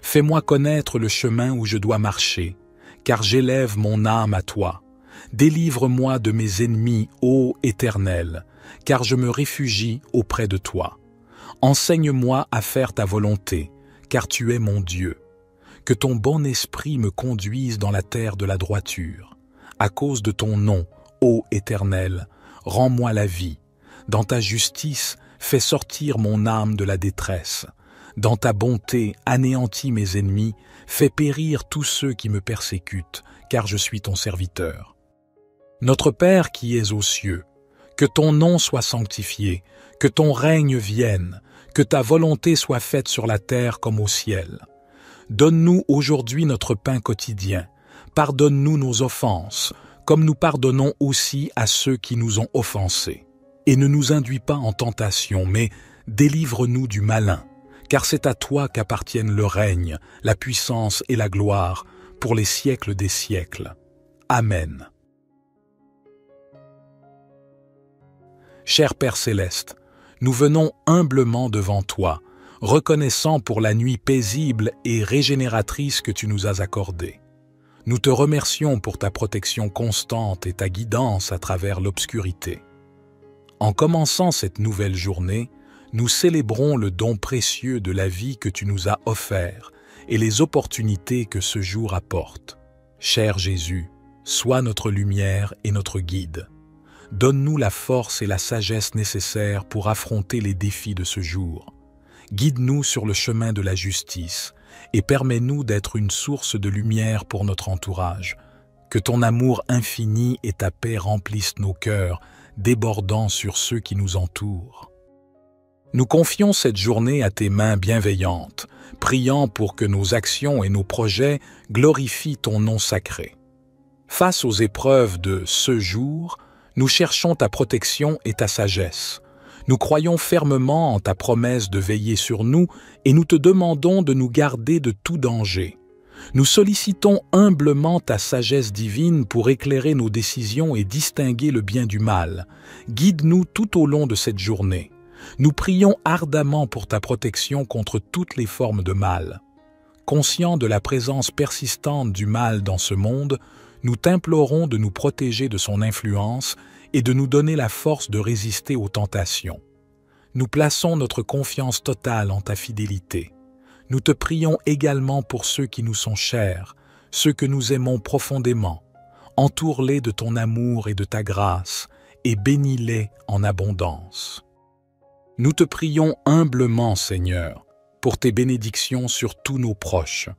Fais-moi connaître le chemin où je dois marcher, car j'élève mon âme à toi. Délivre-moi de mes ennemis, ô Éternel, car je me réfugie auprès de toi. Enseigne-moi à faire ta volonté, car tu es mon Dieu. que ton bon esprit me conduise dans la terre de la droiture. À cause de ton nom, ô Éternel, rends-moi la vie. Dans ta justice, fais sortir mon âme de la détresse. Dans ta bonté, anéantis mes ennemis, fais périr tous ceux qui me persécutent, car je suis ton serviteur. Notre Père qui es aux cieux, que ton nom soit sanctifié, que ton règne vienne, que ta volonté soit faite sur la terre comme au ciel. Donne-nous aujourd'hui notre pain quotidien. Pardonne-nous nos offenses, comme nous pardonnons aussi à ceux qui nous ont offensés. Et ne nous induis pas en tentation, mais délivre-nous du malin, car c'est à toi qu'appartiennent le règne, la puissance et la gloire, pour les siècles des siècles. Amen. Cher Père céleste, nous venons humblement devant toi, reconnaissant pour la nuit paisible et régénératrice que tu nous as accordée. Nous te remercions pour ta protection constante et ta guidance à travers l'obscurité. En commençant cette nouvelle journée, nous célébrons le don précieux de la vie que tu nous as offert et les opportunités que ce jour apporte. Cher Jésus, sois notre lumière et notre guide. Donne-nous la force et la sagesse nécessaires pour affronter les défis de ce jour. Guide-nous sur le chemin de la justice et permets-nous d'être une source de lumière pour notre entourage. Que ton amour infini et ta paix remplissent nos cœurs, débordant sur ceux qui nous entourent. Nous confions cette journée à tes mains bienveillantes, priant pour que nos actions et nos projets glorifient ton nom sacré. Face aux épreuves de ce jour, nous cherchons ta protection et ta sagesse. Nous croyons fermement en ta promesse de veiller sur nous et nous te demandons de nous garder de tout danger. Nous sollicitons humblement ta sagesse divine pour éclairer nos décisions et distinguer le bien du mal. Guide-nous tout au long de cette journée. Nous prions ardemment pour ta protection contre toutes les formes de mal. Conscients de la présence persistante du mal dans ce monde, nous t'implorons de nous protéger de son influence et de nous donner la force de résister aux tentations. Nous plaçons notre confiance totale en ta fidélité. Nous te prions également pour ceux qui nous sont chers, ceux que nous aimons profondément. Entoure-les de ton amour et de ta grâce, et bénis-les en abondance. Nous te prions humblement, Seigneur, pour tes bénédictions sur tous nos proches.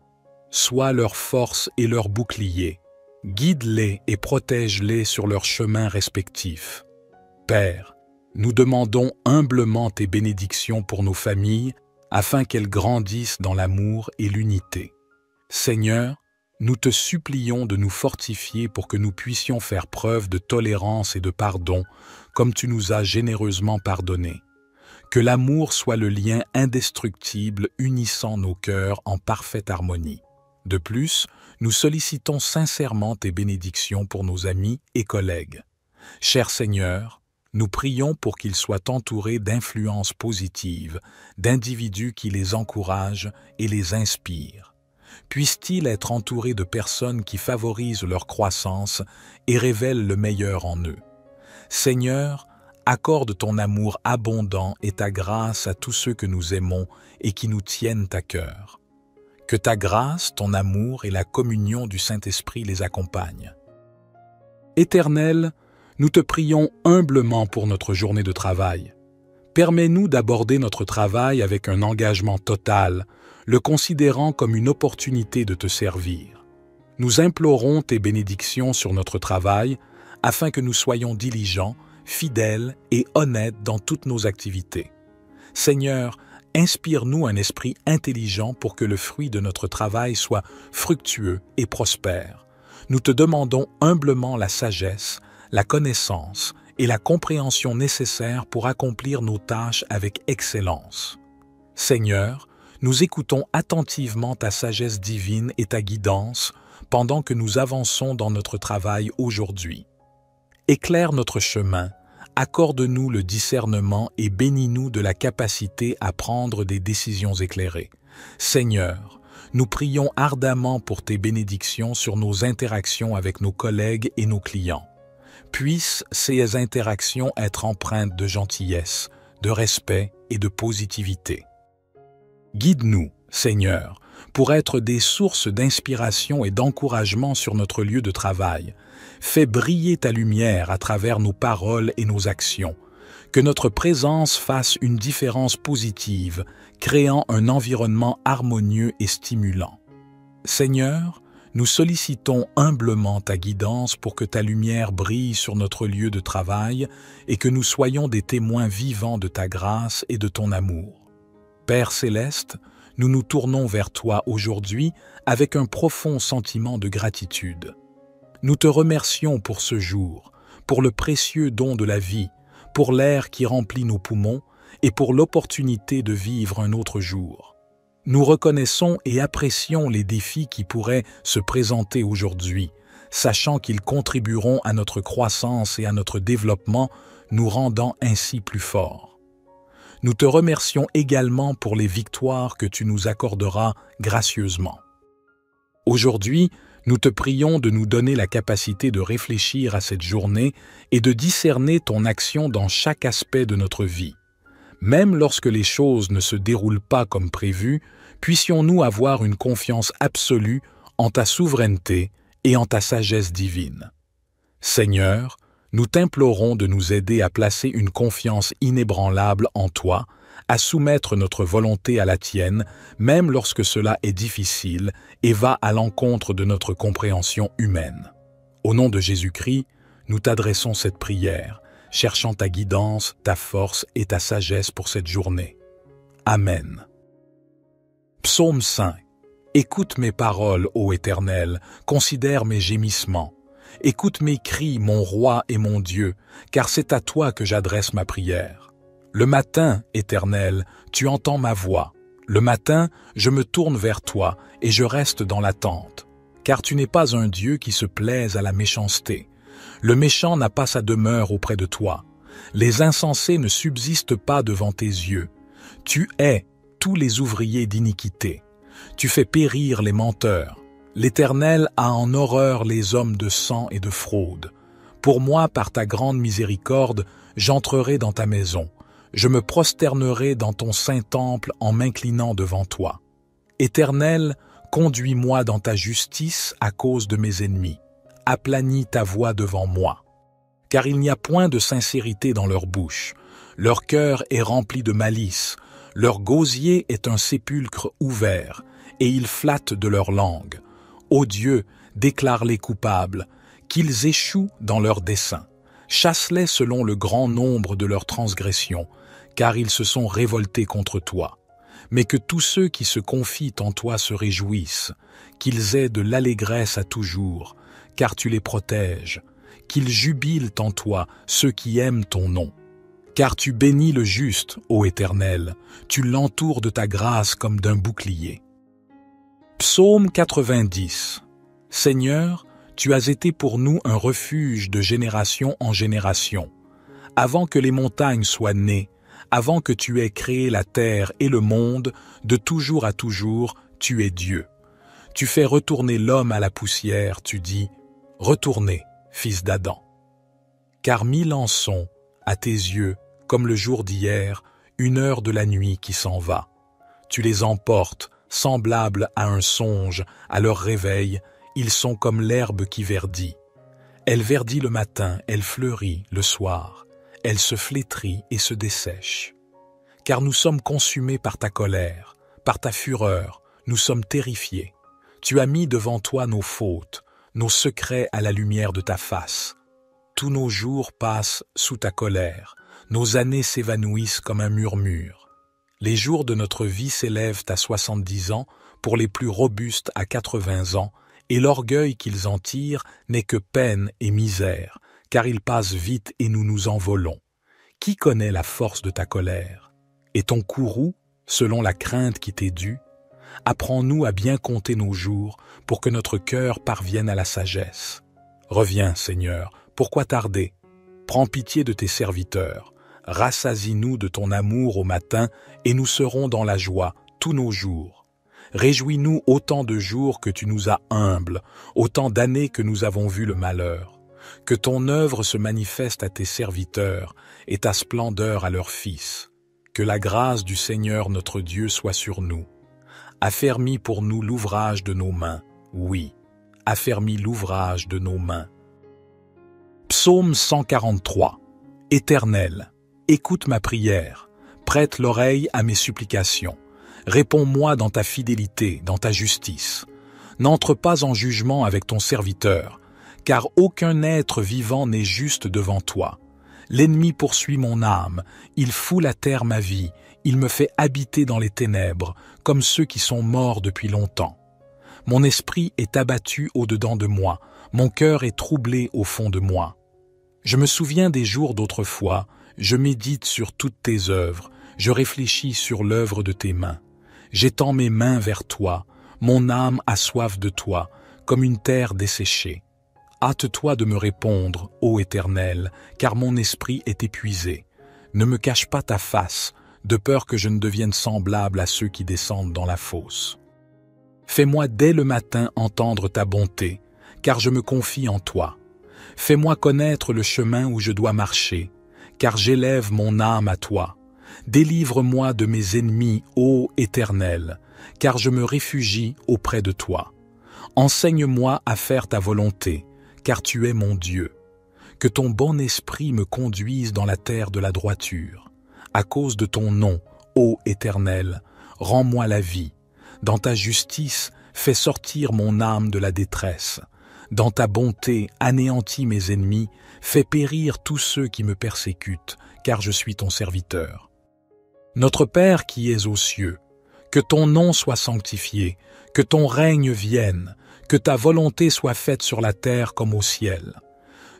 Sois leur force et leur bouclier. Guide-les et protège-les sur leurs chemins respectifs. Père, nous demandons humblement tes bénédictions pour nos familles, afin qu'elles grandissent dans l'amour et l'unité. Seigneur, nous te supplions de nous fortifier pour que nous puissions faire preuve de tolérance et de pardon, comme tu nous as généreusement pardonné. Que l'amour soit le lien indestructible unissant nos cœurs en parfaite harmonie. De plus, nous sollicitons sincèrement tes bénédictions pour nos amis et collègues. Cher Seigneur, nous prions pour qu'ils soient entourés d'influences positives, d'individus qui les encouragent et les inspirent. Puissent-ils être entourés de personnes qui favorisent leur croissance et révèlent le meilleur en eux. Seigneur, accorde ton amour abondant et ta grâce à tous ceux que nous aimons et qui nous tiennent à cœur. Que ta grâce, ton amour et la communion du Saint-Esprit les accompagnent. Éternel, nous te prions humblement pour notre journée de travail. Permets-nous d'aborder notre travail avec un engagement total, le considérant comme une opportunité de te servir. Nous implorons tes bénédictions sur notre travail afin que nous soyons diligents, fidèles et honnêtes dans toutes nos activités. Seigneur, inspire-nous un esprit intelligent pour que le fruit de notre travail soit fructueux et prospère. Nous te demandons humblement la sagesse, la connaissance et la compréhension nécessaires pour accomplir nos tâches avec excellence. Seigneur, nous écoutons attentivement ta sagesse divine et ta guidance pendant que nous avançons dans notre travail aujourd'hui. Éclaire notre chemin, accorde-nous le discernement et bénis-nous de la capacité à prendre des décisions éclairées. Seigneur, nous prions ardemment pour tes bénédictions sur nos interactions avec nos collègues et nos clients. Puissent ces interactions être empreintes de gentillesse, de respect et de positivité. Guide-nous, Seigneur, pour être des sources d'inspiration et d'encouragement sur notre lieu de travail. Fais briller ta lumière à travers nos paroles et nos actions. Que notre présence fasse une différence positive, créant un environnement harmonieux et stimulant. Seigneur, nous sollicitons humblement ta guidance pour que ta lumière brille sur notre lieu de travail et que nous soyons des témoins vivants de ta grâce et de ton amour. Père céleste, nous nous tournons vers toi aujourd'hui avec un profond sentiment de gratitude. Nous te remercions pour ce jour, pour le précieux don de la vie, pour l'air qui remplit nos poumons et pour l'opportunité de vivre un autre jour. Nous reconnaissons et apprécions les défis qui pourraient se présenter aujourd'hui, sachant qu'ils contribueront à notre croissance et à notre développement, nous rendant ainsi plus forts. Nous te remercions également pour les victoires que tu nous accorderas gracieusement. Aujourd'hui, nous te prions de nous donner la capacité de réfléchir à cette journée et de discerner ton action dans chaque aspect de notre vie. Même lorsque les choses ne se déroulent pas comme prévu, puissions-nous avoir une confiance absolue en ta souveraineté et en ta sagesse divine. Seigneur, nous t'implorons de nous aider à placer une confiance inébranlable en toi, à soumettre notre volonté à la tienne, même lorsque cela est difficile et va à l'encontre de notre compréhension humaine. Au nom de Jésus-Christ, nous t'adressons cette prière, cherchant ta guidance, ta force et ta sagesse pour cette journée. Amen. Psaume 5. Écoute mes paroles, ô Éternel, considère mes gémissements. Écoute mes cris, mon roi et mon Dieu, car c'est à toi que j'adresse ma prière. Le matin, Éternel, tu entends ma voix. Le matin, je me tourne vers toi et je reste dans l'attente, car tu n'es pas un Dieu qui se plaise à la méchanceté. Le méchant n'a pas sa demeure auprès de toi. Les insensés ne subsistent pas devant tes yeux. Tu hais tous les ouvriers d'iniquité. Tu fais périr les menteurs. L'Éternel a en horreur les hommes de sang et de fraude. Pour moi, par ta grande miséricorde, j'entrerai dans ta maison. Je me prosternerai dans ton saint temple en m'inclinant devant toi. Éternel, conduis-moi dans ta justice à cause de mes ennemis. Aplanis ta voix devant moi. Car il n'y a point de sincérité dans leur bouche. Leur cœur est rempli de malice. Leur gosier est un sépulcre ouvert, et ils flattent de leur langue. Ô Dieu, déclare-les coupables, qu'ils échouent dans leurs desseins. Chasse-les selon le grand nombre de leurs transgressions, car ils se sont révoltés contre toi. Mais que tous ceux qui se confient en toi se réjouissent, qu'ils aient de l'allégresse à toujours, car tu les protèges, qu'ils jubilent en toi ceux qui aiment ton nom. Car tu bénis le juste, ô Éternel, tu l'entoures de ta grâce comme d'un bouclier. Psaume 90. Seigneur, tu as été pour nous un refuge de génération en génération. Avant que les montagnes soient nées, avant que tu aies créé la terre et le monde, de toujours à toujours, tu es Dieu. Tu fais retourner l'homme à la poussière, tu dis, « Retournez, fils d'Adam. » Car 1000 ans sont, à tes yeux, comme le jour d'hier, une heure de la nuit qui s'en va. Tu les emportes, semblables à un songe, à leur réveil, ils sont comme l'herbe qui verdit. Elle verdit le matin, elle fleurit le soir, elle se flétrit et se dessèche. Car nous sommes consumés par ta colère, par ta fureur, nous sommes terrifiés. Tu as mis devant toi nos fautes, nos secrets à la lumière de ta face. Tous nos jours passent sous ta colère, nos années s'évanouissent comme un murmure. Les jours de notre vie s'élèvent à 70 ans, pour les plus robustes à 80 ans, et l'orgueil qu'ils en tirent n'est que peine et misère, car ils passent vite et nous nous envolons. Qui connaît la force de ta colère? Et ton courroux, selon la crainte qui t'est due? Apprends-nous à bien compter nos jours, pour que notre cœur parvienne à la sagesse. Reviens, Seigneur, pourquoi tarder? Prends pitié de tes serviteurs. Rassasie-nous de ton amour au matin, et nous serons dans la joie tous nos jours. Réjouis-nous autant de jours que tu nous as humbles, autant d'années que nous avons vu le malheur. Que ton œuvre se manifeste à tes serviteurs, et ta splendeur à leurs fils. Que la grâce du Seigneur notre Dieu soit sur nous. Affermis pour nous l'ouvrage de nos mains. Oui, affermis l'ouvrage de nos mains. Psaume 143. Éternel, écoute ma prière, prête l'oreille à mes supplications. Réponds-moi dans ta fidélité, dans ta justice. N'entre pas en jugement avec ton serviteur, car aucun être vivant n'est juste devant toi. L'ennemi poursuit mon âme, il foule à terre ma vie, il me fait habiter dans les ténèbres, comme ceux qui sont morts depuis longtemps. Mon esprit est abattu au-dedans de moi, mon cœur est troublé au fond de moi. Je me souviens des jours d'autrefois, je médite sur toutes tes œuvres, je réfléchis sur l'œuvre de tes mains. J'étends mes mains vers toi, mon âme a soif de toi, comme une terre desséchée. Hâte-toi de me répondre, ô Éternel, car mon esprit est épuisé. Ne me cache pas ta face, de peur que je ne devienne semblable à ceux qui descendent dans la fosse. Fais-moi dès le matin entendre ta bonté, car je me confie en toi. Fais-moi connaître le chemin où je dois marcher, car j'élève mon âme à toi. Délivre-moi de mes ennemis, ô Éternel, car je me réfugie auprès de toi. Enseigne-moi à faire ta volonté, car tu es mon Dieu. Que ton bon esprit me conduise dans la terre de la droiture. À cause de ton nom, ô Éternel, rends-moi la vie. Dans ta justice, fais sortir mon âme de la détresse. Dans ta bonté, anéantis mes ennemis, fais périr tous ceux qui me persécutent, car je suis ton serviteur. Notre Père qui es aux cieux, que ton nom soit sanctifié, que ton règne vienne, que ta volonté soit faite sur la terre comme au ciel.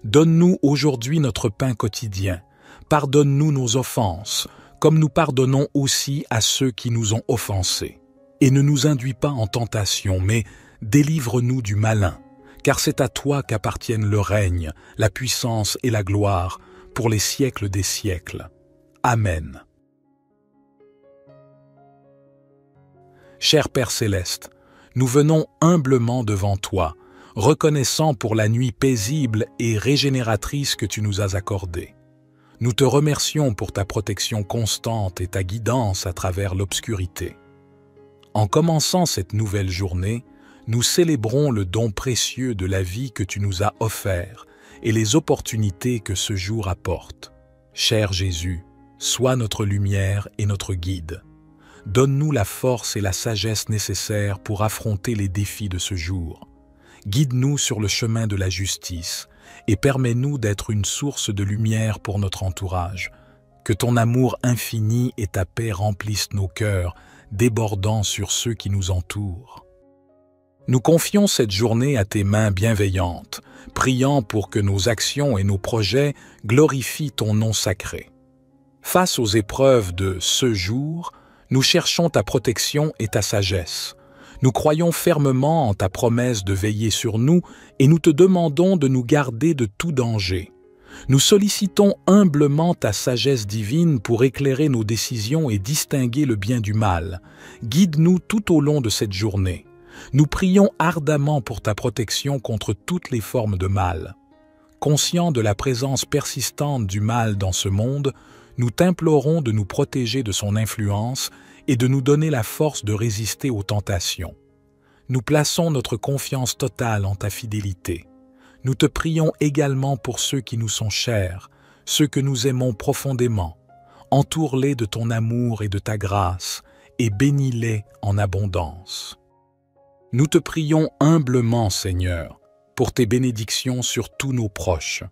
Donne-nous aujourd'hui notre pain quotidien. Pardonne-nous nos offenses, comme nous pardonnons aussi à ceux qui nous ont offensés. Et ne nous induis pas en tentation, mais délivre-nous du malin, car c'est à toi qu'appartiennent le règne, la puissance et la gloire, pour les siècles des siècles. Amen. Cher Père céleste, nous venons humblement devant toi, reconnaissant pour la nuit paisible et régénératrice que tu nous as accordée. Nous te remercions pour ta protection constante et ta guidance à travers l'obscurité. En commençant cette nouvelle journée, nous célébrons le don précieux de la vie que tu nous as offert et les opportunités que ce jour apporte. Cher Jésus, sois notre lumière et notre guide. Donne-nous la force et la sagesse nécessaires pour affronter les défis de ce jour. Guide-nous sur le chemin de la justice et permets-nous d'être une source de lumière pour notre entourage. Que ton amour infini et ta paix remplissent nos cœurs, débordant sur ceux qui nous entourent. Nous confions cette journée à tes mains bienveillantes, priant pour que nos actions et nos projets glorifient ton nom sacré. Face aux épreuves de ce jour, nous cherchons ta protection et ta sagesse. Nous croyons fermement en ta promesse de veiller sur nous et nous te demandons de nous garder de tout danger. Nous sollicitons humblement ta sagesse divine pour éclairer nos décisions et distinguer le bien du mal. Guide-nous tout au long de cette journée. Nous prions ardemment pour ta protection contre toutes les formes de mal. Conscients de la présence persistante du mal dans ce monde, nous t'implorons de nous protéger de son influence et de nous donner la force de résister aux tentations. Nous plaçons notre confiance totale en ta fidélité. Nous te prions également pour ceux qui nous sont chers, ceux que nous aimons profondément. Entoure-les de ton amour et de ta grâce, et bénis-les en abondance. Nous te prions humblement, Seigneur, pour tes bénédictions sur tous nos proches.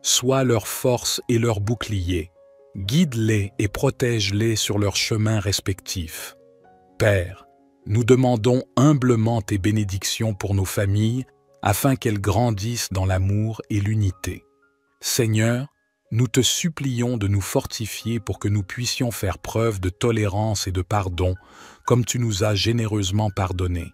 Sois leur force et leur bouclier. Guide-les et protège-les sur leurs chemins respectifs. Père, nous demandons humblement tes bénédictions pour nos familles, afin qu'elles grandissent dans l'amour et l'unité. Seigneur, nous te supplions de nous fortifier pour que nous puissions faire preuve de tolérance et de pardon, comme tu nous as généreusement pardonné.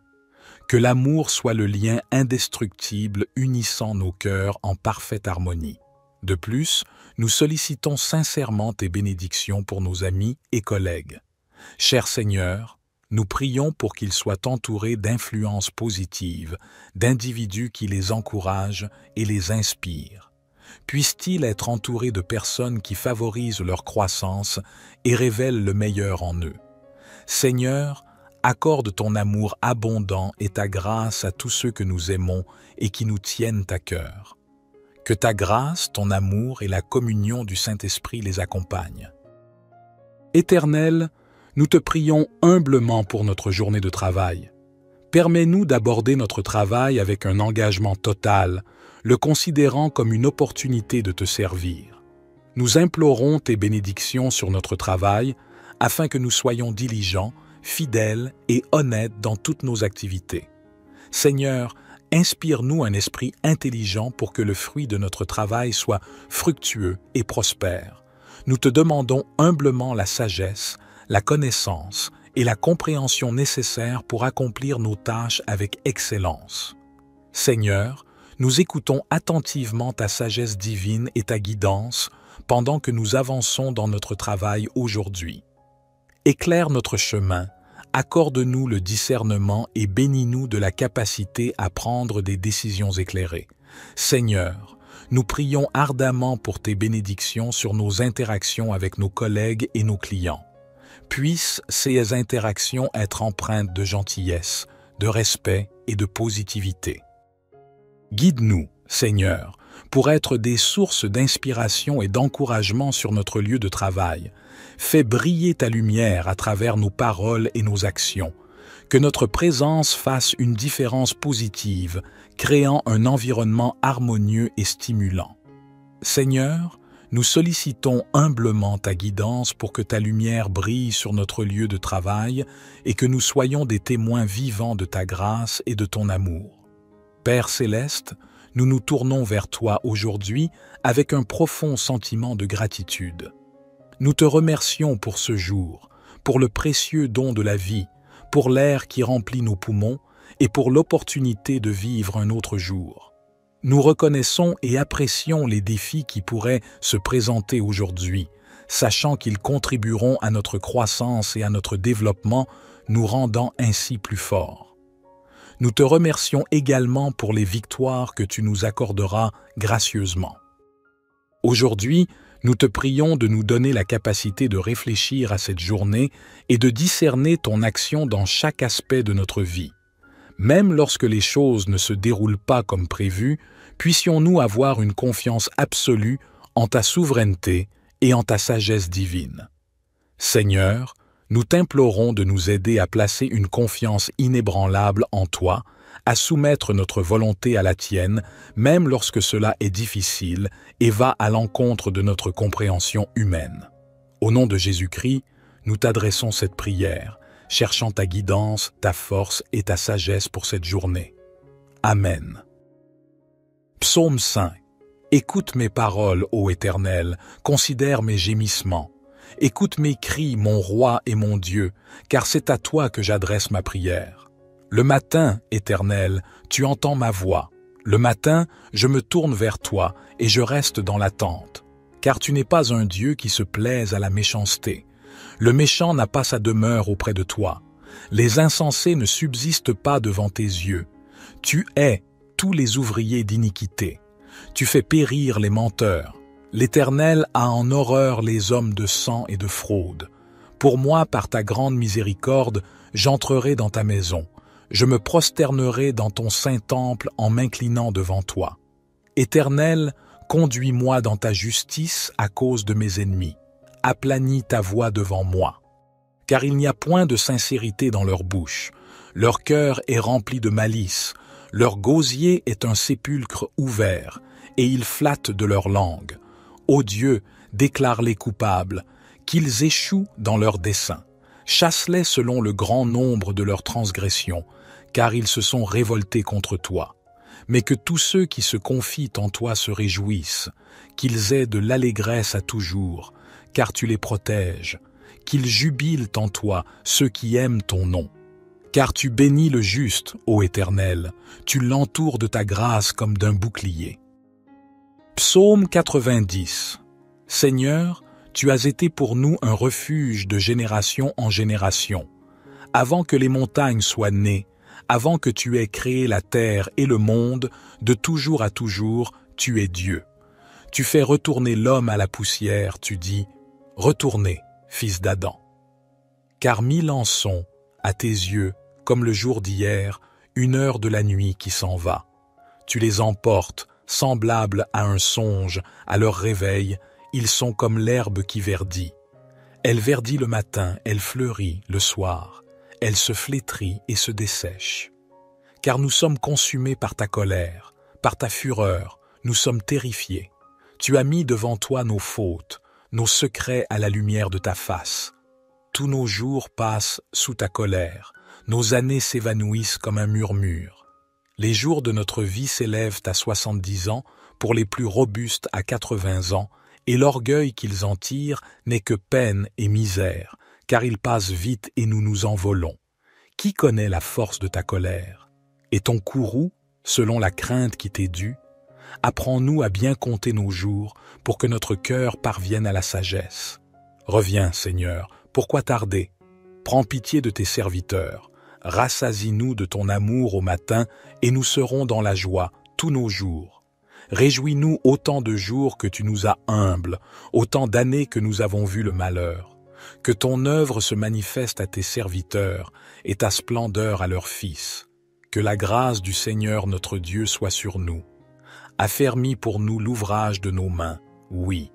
Que l'amour soit le lien indestructible unissant nos cœurs en parfaite harmonie. De plus, nous sollicitons sincèrement tes bénédictions pour nos amis et collègues. Cher Seigneur, nous prions pour qu'ils soient entourés d'influences positives, d'individus qui les encouragent et les inspirent. Puissent-ils être entourés de personnes qui favorisent leur croissance et révèlent le meilleur en eux. Seigneur, accorde ton amour abondant et ta grâce à tous ceux que nous aimons et qui nous tiennent à cœur. Que ta grâce, ton amour et la communion du Saint-Esprit les accompagnent. Éternel, nous te prions humblement pour notre journée de travail. Permets-nous d'aborder notre travail avec un engagement total, le considérant comme une opportunité de te servir. Nous implorons tes bénédictions sur notre travail afin que nous soyons diligents, fidèles et honnêtes dans toutes nos activités. Seigneur, inspire-nous un esprit intelligent pour que le fruit de notre travail soit fructueux et prospère. Nous te demandons humblement la sagesse, la connaissance et la compréhension nécessaires pour accomplir nos tâches avec excellence. Seigneur, nous écoutons attentivement ta sagesse divine et ta guidance pendant que nous avançons dans notre travail aujourd'hui. Éclaire notre chemin, accorde-nous le discernement et bénis-nous de la capacité à prendre des décisions éclairées. Seigneur, nous prions ardemment pour tes bénédictions sur nos interactions avec nos collègues et nos clients. Puissent ces interactions être empreintes de gentillesse, de respect et de positivité. Guide-nous, Seigneur, pour être des sources d'inspiration et d'encouragement sur notre lieu de travail. Fais briller ta lumière à travers nos paroles et nos actions. Que notre présence fasse une différence positive, créant un environnement harmonieux et stimulant. Seigneur, nous sollicitons humblement ta guidance pour que ta lumière brille sur notre lieu de travail et que nous soyons des témoins vivants de ta grâce et de ton amour. Père céleste, nous nous tournons vers toi aujourd'hui avec un profond sentiment de gratitude. Nous te remercions pour ce jour, pour le précieux don de la vie, pour l'air qui remplit nos poumons et pour l'opportunité de vivre un autre jour. Nous reconnaissons et apprécions les défis qui pourraient se présenter aujourd'hui, sachant qu'ils contribueront à notre croissance et à notre développement, nous rendant ainsi plus forts. Nous te remercions également pour les victoires que tu nous accorderas gracieusement. Aujourd'hui, nous te prions de nous donner la capacité de réfléchir à cette journée et de discerner ton action dans chaque aspect de notre vie. Même lorsque les choses ne se déroulent pas comme prévu, puissions-nous avoir une confiance absolue en ta souveraineté et en ta sagesse divine. Seigneur, nous t'implorons de nous aider à placer une confiance inébranlable en toi, à soumettre notre volonté à la tienne, même lorsque cela est difficile et va à l'encontre de notre compréhension humaine. Au nom de Jésus-Christ, nous t'adressons cette prière, cherchant ta guidance, ta force et ta sagesse pour cette journée. Amen. Psaume 5. Écoute mes paroles, ô Éternel, considère mes gémissements. Écoute mes cris, mon roi et mon Dieu, car c'est à toi que j'adresse ma prière. Le matin, Éternel, tu entends ma voix. Le matin, je me tourne vers toi et je reste dans l'attente, car tu n'es pas un Dieu qui se plaise à la méchanceté. Le méchant n'a pas sa demeure auprès de toi. Les insensés ne subsistent pas devant tes yeux. Tu hais tous les ouvriers d'iniquité. Tu fais périr les menteurs. L'Éternel a en horreur les hommes de sang et de fraude. Pour moi, par ta grande miséricorde, j'entrerai dans ta maison. Je me prosternerai dans ton saint temple en m'inclinant devant toi. Éternel, conduis-moi dans ta justice à cause de mes ennemis. Aplanis ta voix devant moi. Car il n'y a point de sincérité dans leur bouche. Leur cœur est rempli de malice. Leur gosier est un sépulcre ouvert, et ils flattent de leur langue. Ô Dieu, déclare-les coupables, qu'ils échouent dans leurs desseins. Chasse-les selon le grand nombre de leurs transgressions, car ils se sont révoltés contre toi. Mais que tous ceux qui se confient en toi se réjouissent, qu'ils aient de l'allégresse à toujours, car tu les protèges, qu'ils jubilent en toi ceux qui aiment ton nom. Car tu bénis le juste, ô Éternel, tu l'entoures de ta grâce comme d'un bouclier. Psaume 90. Seigneur, tu as été pour nous un refuge de génération en génération. Avant que les montagnes soient nées, avant que tu aies créé la terre et le monde, de toujours à toujours, tu es Dieu. Tu fais retourner l'homme à la poussière, tu dis « Retournez, fils d'Adam ». Car 1000 ans sont, à tes yeux, comme le jour d'hier, une heure de la nuit qui s'en va. Tu les emportes, semblables à un songe, à leur réveil, ils sont comme l'herbe qui verdit. Elle verdit le matin, elle fleurit le soir, elle se flétrit et se dessèche. Car nous sommes consumés par ta colère, par ta fureur, nous sommes terrifiés. Tu as mis devant toi nos fautes, nos secrets à la lumière de ta face. Tous nos jours passent sous ta colère, nos années s'évanouissent comme un murmure. Les jours de notre vie s'élèvent à 70 ans, pour les plus robustes à 80 ans, et l'orgueil qu'ils en tirent n'est que peine et misère, car ils passent vite et nous nous envolons. Qui connaît la force de ta colère? Et ton courroux, selon la crainte qui t'est due? Apprends-nous à bien compter nos jours pour que notre cœur parvienne à la sagesse. Reviens, Seigneur, pourquoi tarder? Prends pitié de tes serviteurs, rassasie-nous de ton amour au matin et nous serons dans la joie tous nos jours. Réjouis-nous autant de jours que tu nous as humbles, autant d'années que nous avons vu le malheur. Que ton œuvre se manifeste à tes serviteurs et ta splendeur à leurs fils. Que la grâce du Seigneur notre Dieu soit sur nous. Affermis pour nous l'ouvrage de nos mains, oui,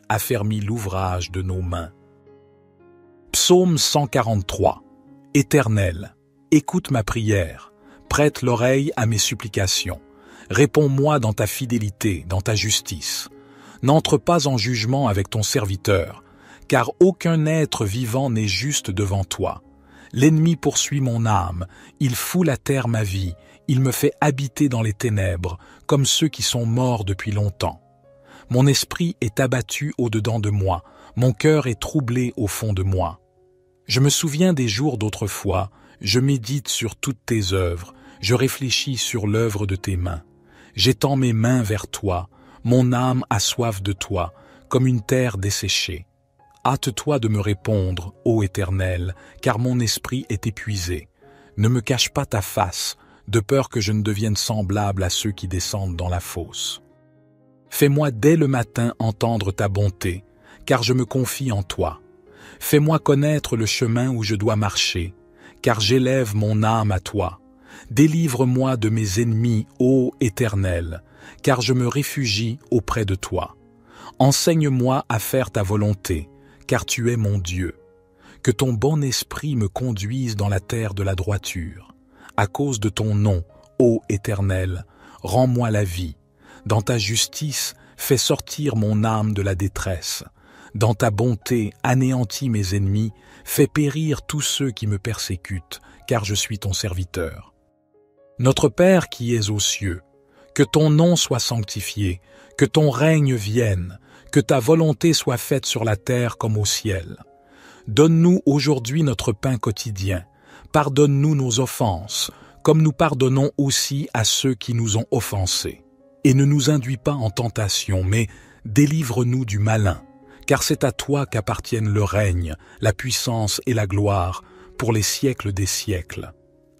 affermis l'ouvrage de nos mains. Psaume 143. Éternel, écoute ma prière, prête l'oreille à mes supplications. Réponds-moi dans ta fidélité, dans ta justice. N'entre pas en jugement avec ton serviteur, car aucun être vivant n'est juste devant toi. L'ennemi poursuit mon âme, il foule à terre ma vie, il me fait habiter dans les ténèbres, comme ceux qui sont morts depuis longtemps. Mon esprit est abattu au-dedans de moi, mon cœur est troublé au fond de moi. Je me souviens des jours d'autrefois, je médite sur toutes tes œuvres, je réfléchis sur l'œuvre de tes mains. J'étends mes mains vers toi, mon âme a soif de toi, comme une terre desséchée. Hâte-toi de me répondre, ô Éternel, car mon esprit est épuisé. Ne me cache pas ta face, de peur que je ne devienne semblable à ceux qui descendent dans la fosse. Fais-moi dès le matin entendre ta bonté, car je me confie en toi. Fais-moi connaître le chemin où je dois marcher, car j'élève mon âme à toi. Délivre-moi de mes ennemis, ô Éternel, car je me réfugie auprès de toi. Enseigne-moi à faire ta volonté, car tu es mon Dieu. Que ton bon esprit me conduise dans la terre de la droiture. À cause de ton nom, ô Éternel, rends-moi la vie. Dans ta justice, fais sortir mon âme de la détresse. Dans ta bonté, anéantis mes ennemis, fais périr tous ceux qui me persécutent, car je suis ton serviteur. Notre Père qui es aux cieux, que ton nom soit sanctifié, que ton règne vienne, que ta volonté soit faite sur la terre comme au ciel. Donne-nous aujourd'hui notre pain quotidien. Pardonne-nous nos offenses, comme nous pardonnons aussi à ceux qui nous ont offensés. Et ne nous induis pas en tentation, mais délivre-nous du malin, car c'est à toi qu'appartiennent le règne, la puissance et la gloire, pour les siècles des siècles.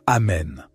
Amen.